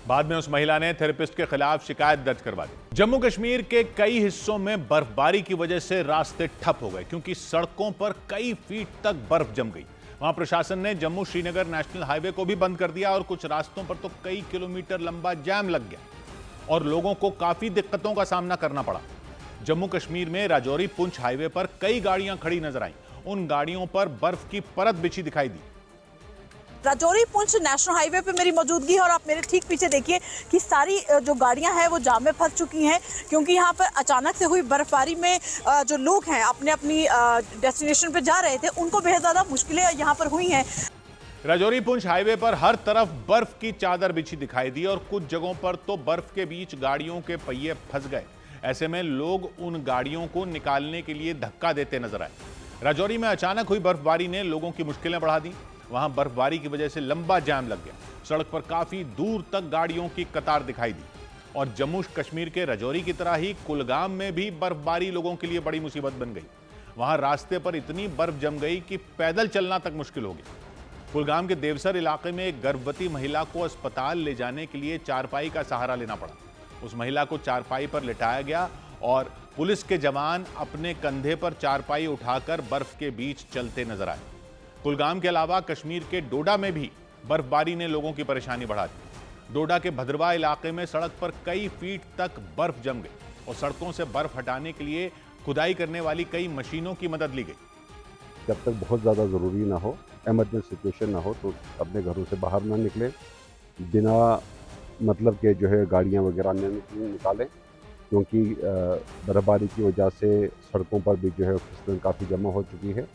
बाद में उस महिला ने थेरेपिस्ट के खिलाफ शिकायत दर्ज करवा दी। जम्मू कश्मीर के कई हिस्सों में बर्फबारी की वजह से रास्ते ठप हो गए क्योंकि सड़कों पर कई फीट तक बर्फ जम गई। वहां प्रशासन ने जम्मू श्रीनगर नेशनल हाईवे को भी बंद कर दिया और कुछ रास्तों पर तो कई किलोमीटर लंबा जाम लग गया और लोगों को काफी दिक्कतों का सामना करना पड़ा। जम्मू कश्मीर में राजौरी पुंछ हाईवे पर कई गाड़ियां खड़ी नजर आईं। उन गाड़ियों पर बर्फ की परत बिछी दिखाई दी।
राजौरी पुंछ नेशनल हाईवे पे मेरी मौजूदगी है और आप मेरे ठीक पीछे देखिए कि सारी जो गाड़ियां हैं वो जाम में फंस चुकी हैं क्योंकि यहाँ पर अचानक से हुई बर्फबारी में जो लोग हैं अपनी डेस्टिनेशन पे जा रहे थे उनको बेहद ज़्यादा मुश्किलें यहाँ पर हुई हैं।
राजौरी पुंछ हाईवे पर हर तरफ बर्फ की चादर बिछी दिखाई दी और कुछ जगहों पर तो बर्फ के बीच गाड़ियों के पहिए फंस गए। ऐसे में लोग उन गाड़ियों को निकालने के लिए धक्का देते नजर आए। राजौरी में अचानक हुई बर्फबारी ने लोगों की मुश्किलें बढ़ा दी। वहां बर्फबारी की वजह से लंबा जाम लग गया। सड़क पर काफी दूर तक गाड़ियों की कतार दिखाई दी और जम्मू कश्मीर के राजौरी की तरह ही कुलगाम में भी बर्फबारी लोगों के लिए बड़ी मुसीबत बन गई। वहां रास्ते पर इतनी बर्फ जम गई कि पैदल चलना तक मुश्किल हो गया। कुलगाम के देवसर इलाके में एक गर्भवती महिला को अस्पताल ले जाने के लिए चारपाई का सहारा लेना पड़ा। उस महिला को चारपाई पर लिटाया गया और पुलिस के जवान अपने कंधे पर चारपाई उठाकर बर्फ के बीच चलते नजर आए। कुलगाम के अलावा कश्मीर के डोडा में भी बर्फबारी ने लोगों की परेशानी बढ़ा दी। डोडा के भद्रवा इलाके में सड़क पर कई फीट तक बर्फ जम गई और सड़कों से बर्फ हटाने के लिए खुदाई करने वाली कई मशीनों की मदद ली गई।
जब तक बहुत ज़्यादा ज़रूरी ना हो, इमरजेंसी सिचुएशन ना हो तो अपने घरों से बाहर ना निकले, बिना मतलब के जो है गाड़ियाँ वगैरह नहीं निकालें क्योंकि बर्फबारी की वजह से सड़कों पर भी जो है फिसलन काफ़ी जमा हो चुकी है।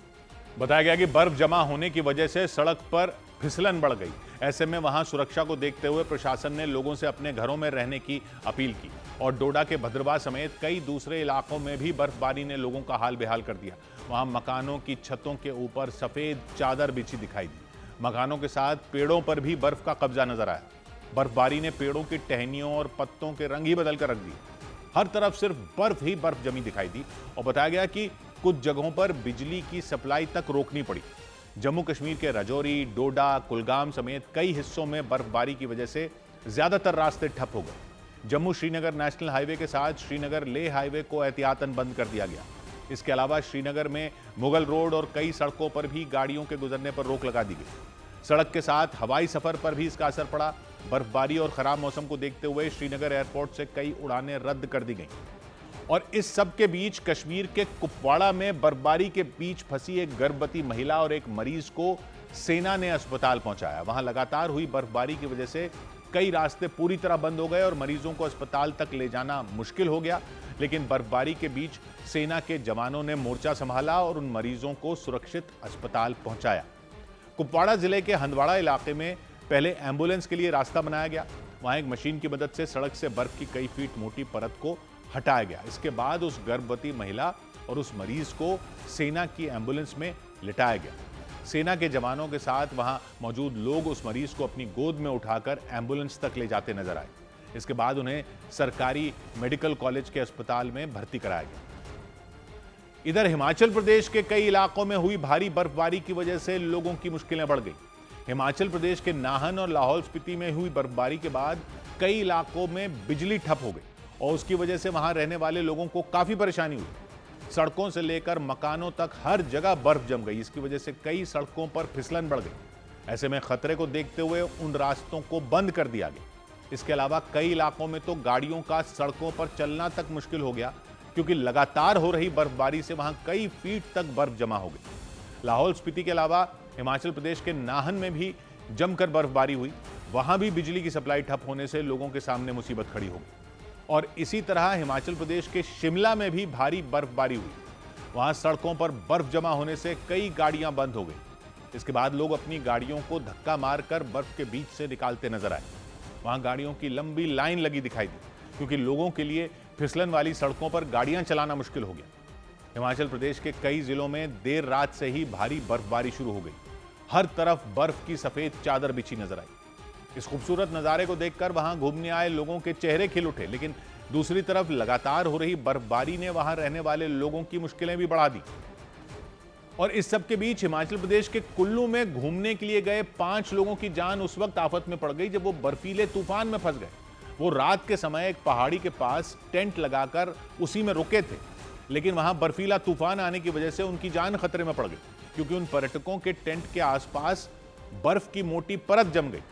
बताया गया कि बर्फ जमा होने की वजह से सड़क पर फिसलन बढ़ गई। ऐसे में वहां सुरक्षा को देखते हुए प्रशासन ने लोगों से अपने घरों में रहने की अपील की और डोडा के भद्रवा समेत कई दूसरे इलाकों में भी बर्फबारी ने लोगों का हाल बेहाल कर दिया। वहां मकानों की छतों के ऊपर सफेद चादर बिछी दिखाई दी। मकानों के साथ पेड़ों पर भी बर्फ का कब्जा नजर आया। बर्फबारी ने पेड़ों की टहनियों और पत्तों के रंग ही बदल कर रख दिए। हर तरफ सिर्फ बर्फ ही बर्फ जमी दिखाई दी और बताया गया कि कुछ जगहों पर बिजली की सप्लाई तक रोकनी पड़ी। जम्मू कश्मीर के राजौरी, डोडा, कुलगाम समेत कई हिस्सों में बर्फबारी की वजह से ज्यादातर रास्ते ठप हो गए। जम्मू श्रीनगर नेशनल हाईवे के साथ श्रीनगर लेह हाईवे को एहतियातन बंद कर दिया गया। इसके अलावा श्रीनगर में मुगल रोड और कई सड़कों पर भी गाड़ियों के गुजरने पर रोक लगा दी गई। सड़क के साथ हवाई सफर पर भी इसका असर पड़ा। बर्फबारी और खराब मौसम को देखते हुए श्रीनगर एयरपोर्ट से कई उड़ानें रद्द कर दी गईं। और इस सब के बीच कश्मीर के कुपवाड़ा में बर्फबारी के बीच फंसी एक गर्भवती महिला और एक मरीज को सेना ने अस्पताल पहुंचाया। वहां लगातार हुई बर्फबारी की वजह से कई रास्ते पूरी तरह बंद हो गए और मरीजों को अस्पताल तक ले जाना मुश्किल हो गया। लेकिन बर्फबारी के बीच सेना के जवानों ने मोर्चा संभाला और उन मरीजों को सुरक्षित अस्पताल पहुंचाया। कुपवाड़ा जिले के हंदवाड़ा इलाके में पहले एम्बुलेंस के लिए रास्ता बनाया गया। वहां एक मशीन की मदद से सड़क से बर्फ की कई फीट मोटी परत को हटाया गया। इसके बाद उस गर्भवती महिला और उस मरीज को सेना की एम्बुलेंस में लिटाया गया। सेना के जवानों के साथ वहां मौजूद लोग उस मरीज को अपनी गोद में उठाकर एम्बुलेंस तक ले जाते नजर आए। इसके बाद उन्हें सरकारी मेडिकल कॉलेज के अस्पताल में भर्ती कराया गया। इधर हिमाचल प्रदेश के कई इलाकों में हुई भारी बर्फबारी की वजह से लोगों की मुश्किलें बढ़ गई। हिमाचल प्रदेश के नाहन और लाहौल स्पीति में हुई बर्फबारी के बाद कई इलाकों में बिजली ठप हो गई और उसकी वजह से वहां रहने वाले लोगों को काफी परेशानी हुई। सड़कों से लेकर मकानों तक हर जगह बर्फ जम गई। इसकी वजह से कई सड़कों पर फिसलन बढ़ गई। ऐसे में खतरे को देखते हुए उन रास्तों को बंद कर दिया गया। इसके अलावा कई इलाकों में तो गाड़ियों का सड़कों पर चलना तक मुश्किल हो गया, क्योंकि लगातार हो रही बर्फबारी से वहां कई फीट तक बर्फ जमा हो गई। लाहौल स्पीति के अलावा हिमाचल प्रदेश के नाहन में भी जमकर बर्फबारी हुई। वहां भी बिजली की सप्लाई ठप होने से लोगों के सामने मुसीबत खड़ी हो गई। और इसी तरह हिमाचल प्रदेश के शिमला में भी भारी बर्फबारी हुई। वहां सड़कों पर बर्फ जमा होने से कई गाड़ियां बंद हो गई। इसके बाद लोग अपनी गाड़ियों को धक्का मारकर बर्फ के बीच से निकालते नजर आए। वहां गाड़ियों की लंबी लाइन लगी दिखाई दी, क्योंकि लोगों के लिए फिसलन वाली सड़कों पर गाड़ियां चलाना मुश्किल हो गया। हिमाचल प्रदेश के कई जिलों में देर रात से ही भारी बर्फबारी शुरू हो गई। हर तरफ बर्फ की सफेद चादर बिछी नजर आई। इस खूबसूरत नजारे को देखकर वहां घूमने आए लोगों के चेहरे खिल उठे, लेकिन दूसरी तरफ लगातार हो रही बर्फबारी ने वहां रहने वाले लोगों की मुश्किलें भी बढ़ा दी। और इस सब के बीच हिमाचल प्रदेश के कुल्लू में घूमने के लिए गए 5 लोगों की जान उस वक्त आफत में पड़ गई जब वो बर्फीले तूफान में फंस गए। वो रात के समय एक पहाड़ी के पास टेंट लगाकर उसी में रुके थे, लेकिन वहां बर्फीला तूफान आने की वजह से उनकी जान खतरे में पड़ गई, क्योंकि उन पर्यटकों के टेंट के आसपास बर्फ की मोटी परत जम गई।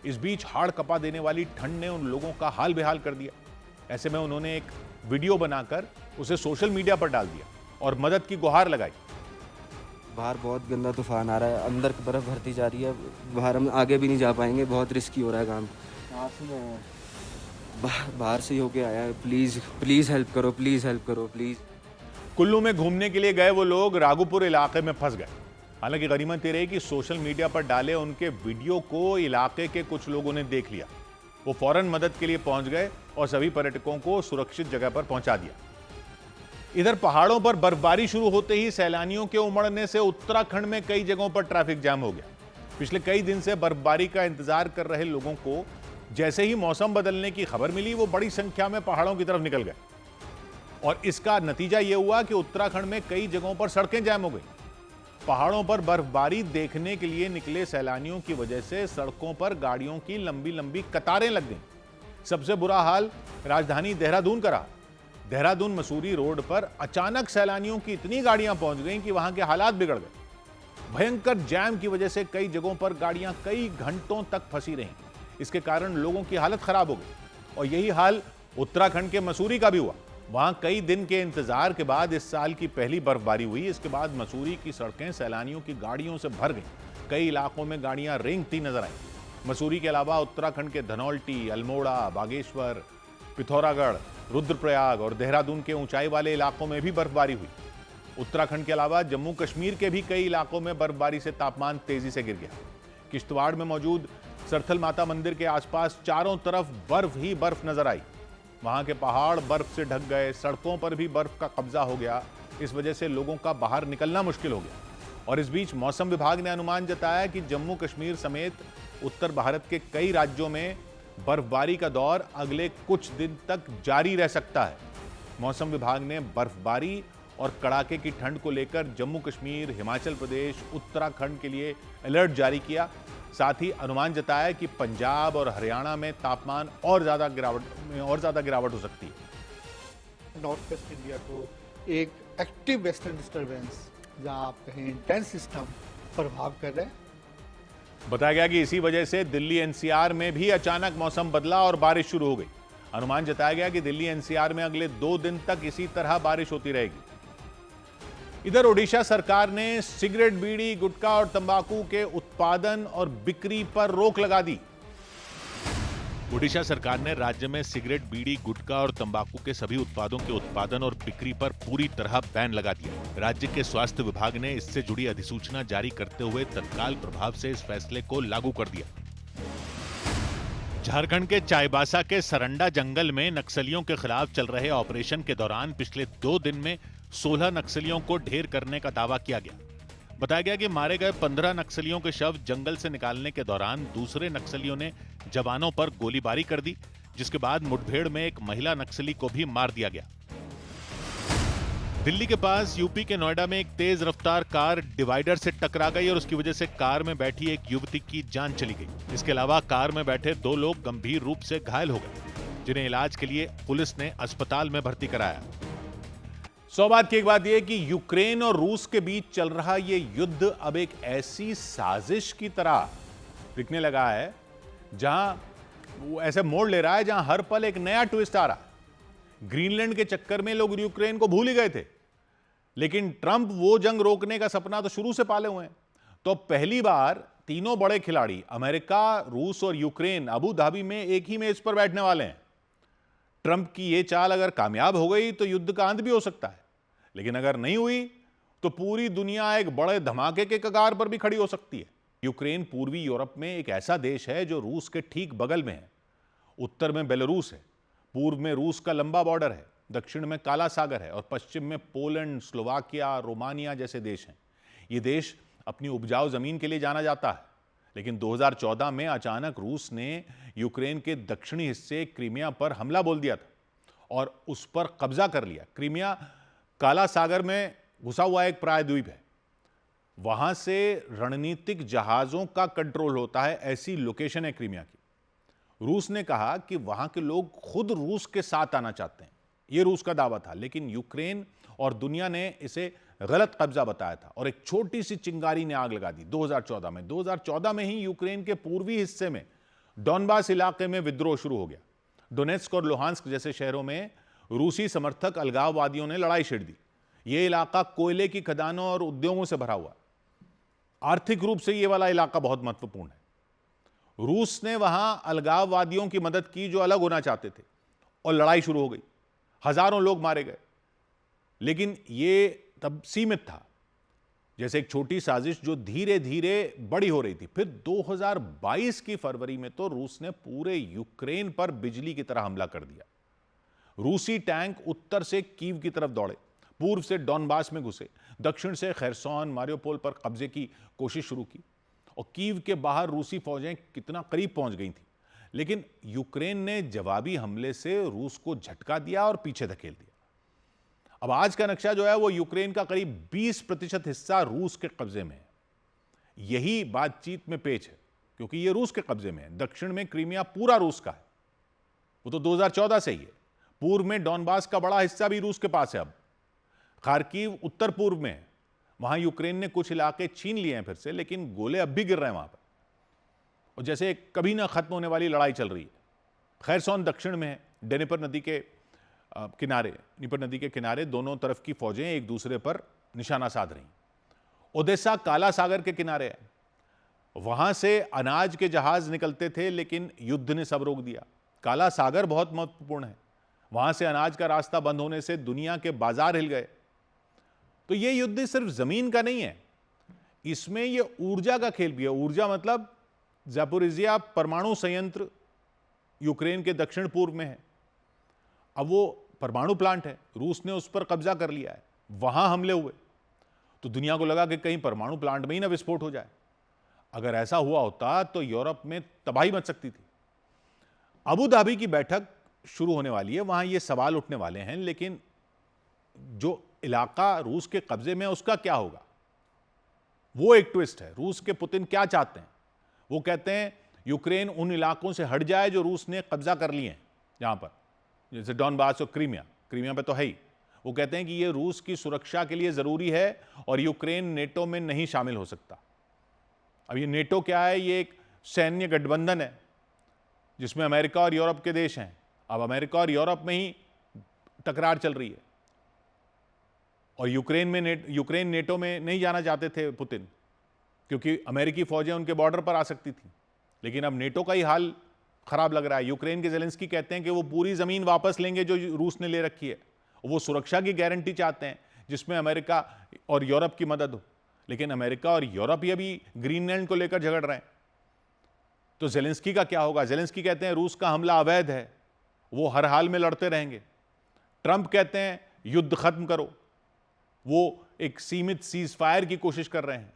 इस बीच हाड़ कपा देने वाली ठंड ने उन लोगों का हाल बेहाल कर दिया। ऐसे में उन्होंने एक वीडियो बनाकर उसे सोशल मीडिया पर डाल दिया और मदद की गुहार लगाई।
बाहर बहुत गंदा तूफान आ रहा है, अंदर बर्फ भरती जा रही है, बाहर हम आगे भी नहीं जा पाएंगे, बहुत रिस्की हो रहा है काम। बाहर से ही होके आया है, प्लीज़ हेल्प करो, प्लीज़ हेल्प करो, प्लीज़।
कुल्लू में घूमने के लिए गए वो लोग राघोपुर इलाके में फंस गए। हालांकि गनीमत ये रही कि सोशल मीडिया पर डाले उनके वीडियो को इलाके के कुछ लोगों ने देख लिया। वो फौरन मदद के लिए पहुंच गए और सभी पर्यटकों को सुरक्षित जगह पर पहुंचा दिया। इधर पहाड़ों पर बर्फबारी शुरू होते ही सैलानियों के उमड़ने से उत्तराखंड में कई जगहों पर ट्रैफिक जाम हो गया। पिछले कई दिन से बर्फबारी का इंतजार कर रहे लोगों को जैसे ही मौसम बदलने की खबर मिली, वो बड़ी संख्या में पहाड़ों की तरफ निकल गए और इसका नतीजा ये हुआ कि उत्तराखंड में कई जगहों पर सड़कें जाम हो गई। पहाड़ों पर बर्फबारी देखने के लिए निकले सैलानियों की वजह से सड़कों पर गाड़ियों की लंबी लंबी कतारें लग गईं। सबसे बुरा हाल राजधानी देहरादून का रहा। देहरादून मसूरी रोड पर अचानक सैलानियों की इतनी गाड़ियां पहुंच गईं कि वहां के हालात बिगड़ गए। भयंकर जैम की वजह से कई जगहों पर गाड़ियां कई घंटों तक फंसी रहीं। इसके कारण लोगों की हालत खराब हो गई और यही हाल उत्तराखंड के मसूरी का भी हुआ। वहां कई दिन के इंतजार के बाद इस साल की पहली बर्फबारी हुई। इसके बाद मसूरी की सड़कें सैलानियों की गाड़ियों से भर गईं। कई इलाकों में गाड़ियां रेंगती नजर आईं। मसूरी के अलावा उत्तराखंड के धनौल्टी, अल्मोड़ा, बागेश्वर, पिथौरागढ़, रुद्रप्रयाग और देहरादून के ऊंचाई वाले इलाकों में भी बर्फबारी हुई। उत्तराखंड के अलावा जम्मू कश्मीर के भी कई इलाकों में बर्फबारी से तापमान तेजी से गिर गया। किश्तवाड़ में मौजूद सरथल माता मंदिर के आसपास चारों तरफ बर्फ ही बर्फ नजर आई। वहां के पहाड़ बर्फ से ढक गए, सड़कों पर भी बर्फ का कब्जा हो गया। इस वजह से लोगों का बाहर निकलना मुश्किल हो गया। और इस बीच मौसम विभाग ने अनुमान जताया कि जम्मू कश्मीर समेत उत्तर भारत के कई राज्यों में बर्फबारी का दौर अगले कुछ दिन तक जारी रह सकता है। मौसम विभाग ने बर्फबारी और कड़ाके की ठंड को लेकर जम्मू कश्मीर, हिमाचल प्रदेश, उत्तराखंड के लिए अलर्ट जारी किया। साथ ही अनुमान जताया कि पंजाब और हरियाणा में तापमान और ज्यादा गिरावट हो सकती है।
नॉर्थ वेस्ट इंडिया को एक एक्टिव वेस्टर्न डिस्टर्बेंस, जहां आप कहें इंटेंस सिस्टम प्रभाव कर रहे हैं।
बताया गया कि इसी वजह से दिल्ली एनसीआर में भी अचानक मौसम बदला और बारिश शुरू हो गई। अनुमान जताया गया कि दिल्ली एनसीआर में अगले 2 दिन तक इसी तरह बारिश होती रहेगी। इधर ओडिशा सरकार ने सिगरेट, बीड़ी, गुटखा और तंबाकू के उत्पादन और बिक्री पर रोक लगा दी। ओडिशा सरकार ने राज्य में सिगरेट, बीड़ी, गुटखा और तंबाकू के सभी उत्पादों के उत्पादन और बिक्री पर पूरी तरह बैन लगा दिया। राज्य के स्वास्थ्य विभाग ने इससे जुड़ी अधिसूचना जारी करते हुए तत्काल प्रभाव से इस फैसले को लागू कर दिया। झारखंड के चाईबासा के सरंडा जंगल में नक्सलियों के खिलाफ चल रहे ऑपरेशन के दौरान पिछले 2 दिन में 16 नक्सलियों को ढेर करने का दावा किया गया। बताया गया कि मारे गए 15 नक्सलियों के शव जंगल से निकालने के दौरान दूसरे नक्सलियों ने जवानों पर गोलीबारी कर दी, जिसके बाद मुठभेड़ में एक महिला नक्सली को भी मार दिया गया। दिल्ली के पास यूपी के नोएडा में एक तेज रफ्तार कार डिवाइडर से टकरा गई और उसकी वजह से कार में बैठी एक युवती की जान चली गई। इसके अलावा कार में बैठे 2 लोग गंभीर रूप से घायल हो गए, जिन्हें इलाज के लिए पुलिस ने अस्पताल में भर्ती कराया। सौभाग्य की एक बात यह कि यूक्रेन और रूस के बीच चल रहा यह युद्ध अब एक ऐसी साजिश की तरह दिखने लगा है जहां वो ऐसे मोड़ ले रहा है जहां हर पल एक नया ट्विस्ट आ रहा है। ग्रीनलैंड के चक्कर में लोग यूक्रेन को भूल ही गए थे, लेकिन ट्रंप वो जंग रोकने का सपना तो शुरू से पाले हुए हैं। तो पहली बार तीनों बड़े खिलाड़ी अमेरिका, रूस और यूक्रेन अबू धाबी में एक ही मेज पर बैठने वाले हैं। ट्रंप की यह चाल अगर कामयाब हो गई तो युद्ध का अंत भी हो सकता है, लेकिन अगर नहीं हुई तो पूरी दुनिया एक बड़े धमाके के कगार पर भी खड़ी हो सकती है। यूक्रेन पूर्वी यूरोप में एक ऐसा देश है जो रूस के ठीक बगल में है। उत्तर में बेलारूस है, पूर्व में रूस का लंबा बॉर्डर है, दक्षिण में काला सागर है और पश्चिम में पोलैंड, स्लोवाकिया, रोमानिया जैसे देश हैं। ये देश अपनी उपजाऊ जमीन के लिए जाना जाता है, लेकिन 2014 में अचानक रूस ने यूक्रेन के दक्षिणी हिस्से क्रीमिया पर हमला बोल दिया था और उस पर कब्जा कर लिया। क्रीमिया काला सागर में घुसा हुआ एक प्रायद्वीप है। वहां से रणनीतिक जहाजों का कंट्रोल होता है, ऐसी लोकेशन है क्रीमिया की। रूस ने कहा कि वहां के लोग खुद रूस के साथ आना चाहते हैं, यह रूस का दावा था, लेकिन यूक्रेन और दुनिया ने इसे गलत कब्जा बताया था और एक छोटी सी चिंगारी ने आग लगा दी 2014 में। 2014 में ही यूक्रेन के पूर्वी हिस्से में डॉनबास इलाके में विद्रोह शुरू हो गया। डोनेट्स्क और लुहांस्क जैसे शहरों में रूसी समर्थक अलगाववादियों ने लड़ाई छेड़ दी। यह इलाका कोयले की खदानों और उद्योगों से भरा हुआ। आर्थिक रूप से यह वाला इलाका बहुत महत्वपूर्ण है। रूस ने वहां अलगाववादियों की मदद की जो अलग होना चाहते थे और लड़ाई शुरू हो गई। हजारों लोग मारे गए, लेकिन यह तब सीमित था, जैसे एक छोटी साजिश जो धीरे धीरे बड़ी हो रही थी। फिर 2022 की फरवरी में तो रूस ने पूरे यूक्रेन पर बिजली की तरह हमला कर दिया। रूसी टैंक उत्तर से कीव की तरफ दौड़े, पूर्व से डॉनबास में घुसे, दक्षिण से खैरसोन, मारियोपोल पर कब्जे की कोशिश शुरू की और कीव के बाहर रूसी फौजें कितना करीब पहुंच गई थी। लेकिन यूक्रेन ने जवाबी हमले से रूस को झटका दिया और पीछे धकेल दिया। अब आज का नक्शा जो है वो यूक्रेन का करीब 20% हिस्सा रूस के कब्जे में है। यही बातचीत में पेच है, क्योंकि ये रूस के कब्जे में है। दक्षिण में क्रीमिया पूरा रूस का है, वो तो 2014 से ही है। पूर्व में डॉनबास का बड़ा हिस्सा भी रूस के पास है। अब खार्किव उत्तर पूर्व में है, वहां यूक्रेन ने कुछ इलाके छीन लिए हैं फिर से, लेकिन गोले अब भी गिर रहे हैं वहां पर और जैसे कभी ना खत्म होने वाली लड़ाई चल रही है। खैरसोन दक्षिण में है, डेनिपर नदी के किनारे दोनों तरफ की फौजें एक दूसरे पर निशाना साध रही। ओदेसा काला सागर के किनारे है, वहां से अनाज के जहाज निकलते थे, लेकिन युद्ध ने सब रोक दिया। काला सागर बहुत महत्वपूर्ण है, वहां से अनाज का रास्ता बंद होने से दुनिया के बाजार हिल गए। तो यह युद्ध सिर्फ जमीन का नहीं है, इसमें यह ऊर्जा का खेल भी है। ऊर्जा मतलब ज़ैपोरिज़िया परमाणु संयंत्र यूक्रेन के दक्षिण पूर्व में है। अब वो परमाणु प्लांट है, रूस ने उस पर कब्जा कर लिया है, वहां हमले हुए तो दुनिया को लगा कि कहीं परमाणु प्लांट में ही ना विस्फोट हो जाए। अगर ऐसा हुआ होता तो यूरोप में तबाही मच सकती थी। अबू धाबी की बैठक शुरू होने वाली है, वहां ये सवाल उठने वाले हैं, लेकिन जो इलाका रूस के कब्जे में है उसका क्या होगा, वो एक ट्विस्ट है। रूस के पुतिन क्या चाहते हैं? वो कहते हैं यूक्रेन उन इलाकों से हट जाए जो रूस ने कब्जा कर लिए हैं, जहां पर जैसे डॉनबास और क्रीमिया पे तो है ही। वो कहते हैं कि ये रूस की सुरक्षा के लिए जरूरी है और यूक्रेन नेटो में नहीं शामिल हो सकता। अब ये नेटो क्या है? ये एक सैन्य गठबंधन है जिसमें अमेरिका और यूरोप के देश हैं। अब अमेरिका और यूरोप में ही तकरार चल रही है और यूक्रेन नेटो में नहीं जाना चाहते थे पुतिन, क्योंकि अमेरिकी फौजें उनके बॉर्डर पर आ सकती थी। लेकिन अब नेटो का ही हाल खराब लग रहा है। यूक्रेन के ज़ेलेंस्की कहते हैं कि वो पूरी जमीन वापस लेंगे जो रूस ने ले रखी है वो सुरक्षा की गारंटी चाहते हैं जिसमें अमेरिका और यूरोप की मदद हो, लेकिन अमेरिका और यूरोप ये भी ग्रीनलैंड को लेकर झगड़ रहे हैं। तो जेलेंस्की का क्या होगा? जेलेंस्की कहते हैं रूस का हमला अवैध है, वो हर हाल में लड़ते रहेंगे। ट्रंप कहते हैं युद्ध खत्म करो, वो एक सीमित सीज फायर की कोशिश कर रहे हैं।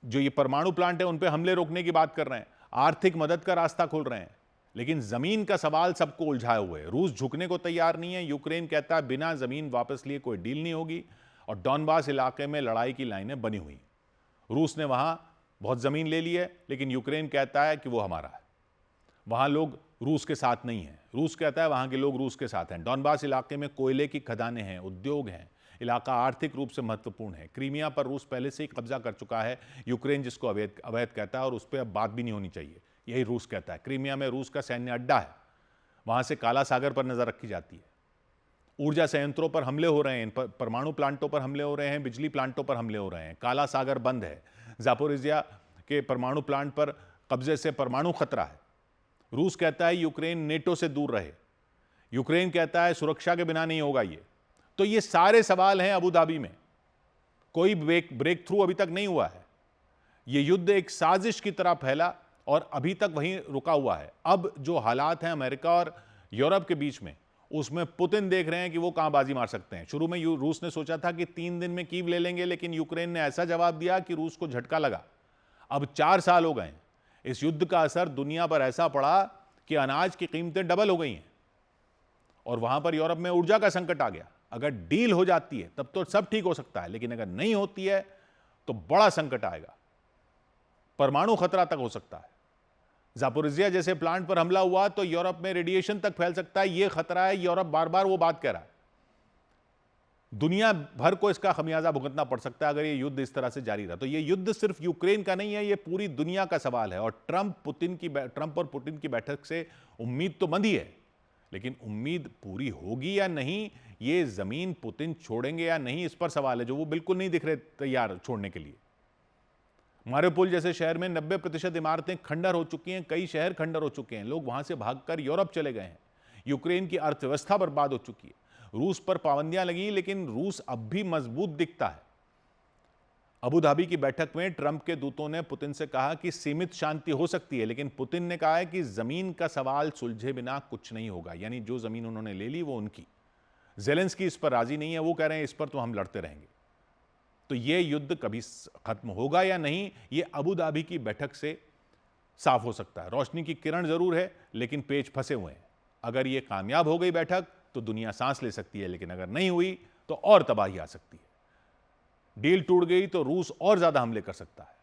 जो ये परमाणु प्लांट है उन पे हमले रोकने की बात कर रहे हैं, आर्थिक मदद का रास्ता खोल रहे हैं, लेकिन जमीन का सवाल सबको उलझाए हुए है। रूस झुकने को तैयार नहीं है। यूक्रेन कहता है बिना जमीन वापस लिए कोई डील नहीं होगी, और डॉनबास इलाके में लड़ाई की लाइनें बनी हुई। रूस ने वहां बहुत जमीन ले ली है, लेकिन यूक्रेन कहता है कि वो हमारा है। वहां लोग रूस के साथ नहीं है, रूस कहता है वहां के लोग रूस के साथ हैं। डॉनबास इलाके में कोयले की खदानें हैं, उद्योग हैं, इलाका आर्थिक रूप से महत्वपूर्ण है। क्रीमिया पर रूस पहले से ही कब्जा कर चुका है, यूक्रेन जिसको अवैध कहता है, और उस पर अब बात भी नहीं होनी चाहिए, यही रूस कहता है। क्रीमिया में रूस का सैन्य अड्डा है, वहां से काला सागर पर नजर रखी जाती है। ऊर्जा संयंत्रों पर हमले हो रहे हैं, परमाणु प्लांटों पर हमले हो रहे हैं, बिजली प्लांटों पर हमले हो रहे हैं। काला सागर बंद है, जापोरिजिया के परमाणु प्लांट पर कब्जे से परमाणु खतरा है। रूस कहता है यूक्रेन नेटो से दूर रहे, यूक्रेन कहता है सुरक्षा के बिना नहीं होगा ये। तो ये सारे सवाल हैं अबू धाबी में, कोई ब्रेक थ्रू अभी तक नहीं हुआ है। ये युद्ध एक साजिश की तरह फैला और अभी तक वहीं रुका हुआ है। अब जो हालात हैं अमेरिका और यूरोप के बीच में, उसमें पुतिन देख रहे हैं कि वो कहां बाजी मार सकते हैं। शुरू में रूस ने सोचा था कि 3 दिन में कीव ले लेंगे, लेकिन यूक्रेन ने ऐसा जवाब दिया कि रूस को झटका लगा। अब 4 साल हो गए, इस युद्ध का असर दुनिया पर ऐसा पड़ा कि अनाज की कीमतें डबल हो गई हैं, और वहां पर यूरोप में ऊर्जा का संकट आ गया। अगर डील हो जाती है तब तो सब ठीक हो सकता है, लेकिन अगर नहीं होती है तो बड़ा संकट आएगा, परमाणु खतरा तक हो सकता है। जापोरिजिया जैसे प्लांट पर हमला हुआ तो यूरोप में रेडिएशन तक फैल सकता है, यह खतरा है। यूरोप बार बार वो बात कह रहा है। दुनिया भर को इसका खमियाजा भुगतना पड़ सकता है अगर ये युद्ध इस तरह से जारी रहा। तो ये युद्ध सिर्फ यूक्रेन का नहीं है, ये पूरी दुनिया का सवाल है। और ट्रंप और पुतिन की बैठक से उम्मीद तो बंधी है, लेकिन उम्मीद पूरी होगी या नहीं, ये जमीन पुतिन छोड़ेंगे या नहीं, इस पर सवाल है, जो वो बिल्कुल नहीं दिख रहे तैयार छोड़ने के लिए। मारिउपोल जैसे शहर में 90% इमारतें खंडर हो चुकी हैं, कई शहर खंडर हो चुके हैं, लोग वहां से भागकर यूरोप चले गए हैं। यूक्रेन की अर्थव्यवस्था बर्बाद हो चुकी है। रूस पर पाबंदियां लगी, लेकिन रूस अब भी मजबूत दिखता है। अबू धाबी की बैठक में ट्रंप के दूतों ने पुतिन से कहा कि सीमित शांति हो सकती है, लेकिन पुतिन ने कहा है कि जमीन का सवाल सुलझे बिना कुछ नहीं होगा, यानी जो जमीन उन्होंने ले ली वो उनकी। जेलेंस्की इस पर राजी नहीं है, वो कह रहे हैं इस पर तो हम लड़ते रहेंगे। तो ये युद्ध कभी खत्म होगा या नहीं, ये अबू धाबी की बैठक से साफ हो सकता है। रोशनी की किरण जरूर है, लेकिन पेच फंसे हुए हैं। अगर ये कामयाब हो गई बैठक तो दुनिया सांस ले सकती है, लेकिन अगर नहीं हुई तो और तबाही आ सकती है। डील टूट गई तो रूस और ज्यादा हमले कर सकता है।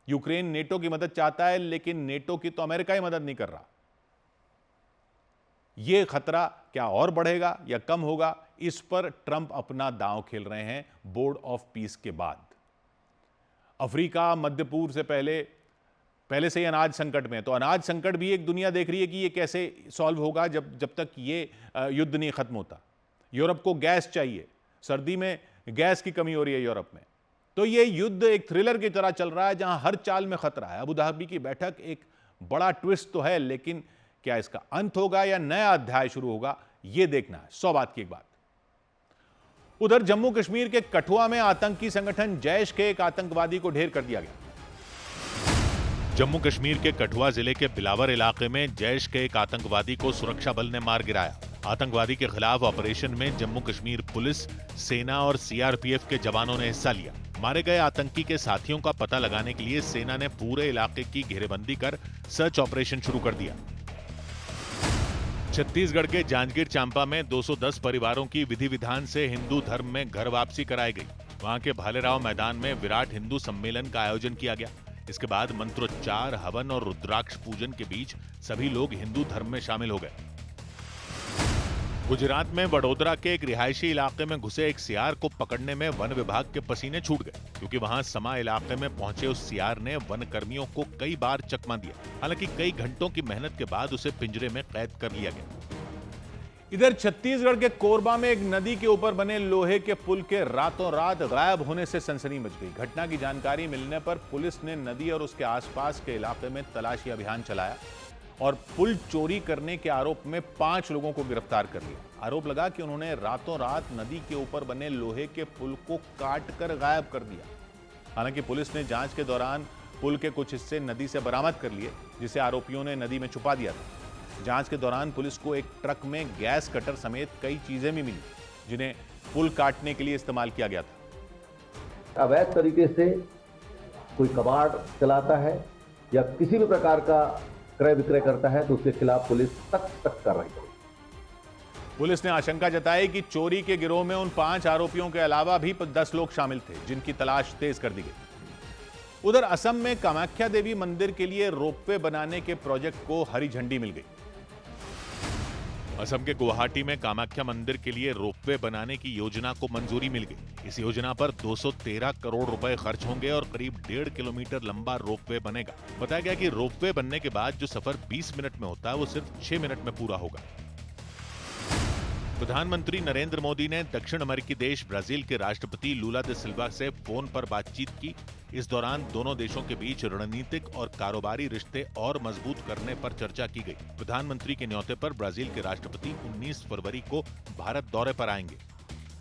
यूक्रेन नेटो की मदद चाहता है, लेकिन नेटो की तो अमेरिका ही मदद नहीं कर रहा। यह खतरा क्या और बढ़ेगा या कम होगा, इस पर ट्रंप अपना दांव खेल रहे हैं बोर्ड ऑफ पीस के बाद। अफ्रीका, मध्य पूर्व से पहले से ही अनाज संकट में है, तो अनाज संकट भी एक दुनिया देख रही है कि ये कैसे सॉल्व होगा जब तक ये युद्ध नहीं खत्म होता। यूरोप को गैस चाहिए, सर्दी में गैस की कमी हो रही है यूरोप में। तो ये युद्ध एक थ्रिलर की तरह चल रहा है, जहां हर चाल में खतरा है। अबू धाबी की बैठक एक बड़ा ट्विस्ट तो है, लेकिन क्या इसका अंत होगा या नया अध्याय शुरू होगा, यह देखना है। 100 बात की एक बात। उधर जम्मू कश्मीर के कठुआ में आतंकी संगठन जैश के एक आतंकवादी को ढेर कर दिया गया। जम्मू कश्मीर के कठुआ जिले के बिलावर इलाके में जैश के एक आतंकवादी को सुरक्षा बल ने मार गिराया। आतंकवादी के खिलाफ ऑपरेशन में जम्मू कश्मीर पुलिस, सेना और सीआरपीएफ के जवानों ने हिस्सा लिया। मारे गए आतंकी के साथियों का पता लगाने के लिए सेना ने पूरे इलाके की घेरेबंदी कर सर्च ऑपरेशन शुरू कर दिया। छत्तीसगढ़ के जांजगीर चांपा में 210 परिवारों की विधि विधान से हिंदू धर्म में घर वापसी कराई गई। वहां के भालेराव मैदान में विराट हिंदू सम्मेलन का आयोजन किया गया। इसके बाद मंत्रोच्चार, हवन और रुद्राक्ष पूजन के बीच सभी लोग हिंदू धर्म में शामिल हो गए। गुजरात में वडोदरा के एक रिहायशी इलाके में घुसे एक सियार को पकड़ने में वन विभाग के पसीने छूट गए, क्योंकि वहां समा इलाके में पहुंचे उस सियार ने वन कर्मियों को कई बार चकमा दिया। हालांकि कई घंटों की मेहनत के बाद उसे पिंजरे में कैद कर लिया गया। इधर छत्तीसगढ़ के कोरबा में एक नदी के ऊपर बने लोहे के पुल के रातों रात गायब होने से सनसनी मच गई। घटना की जानकारी मिलने पर पुलिस ने नदी और उसके आसपास के इलाके में तलाशी अभियान चलाया और पुल चोरी करने के आरोप में 5 लोगों को गिरफ्तार कर लिया। आरोप लगा कि उन्होंने रातों रात नदी के ऊपर बने लोहे के पुल को काटकर गायब कर दिया। हालांकि पुलिस ने जांच के दौरान पुल के कुछ हिस्से नदी से बरामद कर लिए, जिसे आरोपियों ने नदी में छुपा दिया था। जांच के दौरान पुलिस को एक ट्रक में गैस कटर समेत कई चीजें भी मिली, जिन्हें पुल काटने के लिए इस्तेमाल किया गया था।
अवैध तरीके से कोई कबाड़ चलाता है या किसी भी प्रकार का क्रय विक्रय करता है तो उसके खिलाफ पुलिस सख्त कार्रवाई करेगी।
पुलिस ने आशंका जताई कि चोरी के गिरोह में उन 5 आरोपियों के अलावा भी 10 लोग शामिल थे, जिनकी तलाश तेज कर दी गई। उधर असम में कामाख्या देवी मंदिर के लिए रोपवे बनाने के प्रोजेक्ट को हरी झंडी मिल गई। असम के गुवाहाटी में कामाख्या मंदिर के लिए रोपवे बनाने की योजना को मंजूरी मिल गई। इस योजना पर 213 करोड़ रुपए खर्च होंगे और करीब 1.5 किलोमीटर लंबा रोपवे बनेगा। बताया गया कि रोपवे बनने के बाद जो सफर 20 मिनट में होता है वो सिर्फ 6 मिनट में पूरा होगा। प्रधानमंत्री नरेंद्र मोदी ने दक्षिण अमेरिकी देश ब्राजील के राष्ट्रपति लूला दा सिल्वा से फोन पर बातचीत की। इस दौरान दोनों देशों के बीच रणनीतिक और कारोबारी रिश्ते और मजबूत करने पर चर्चा की गई। प्रधानमंत्री के न्योते पर ब्राजील के राष्ट्रपति 19 फरवरी को भारत दौरे पर आएंगे।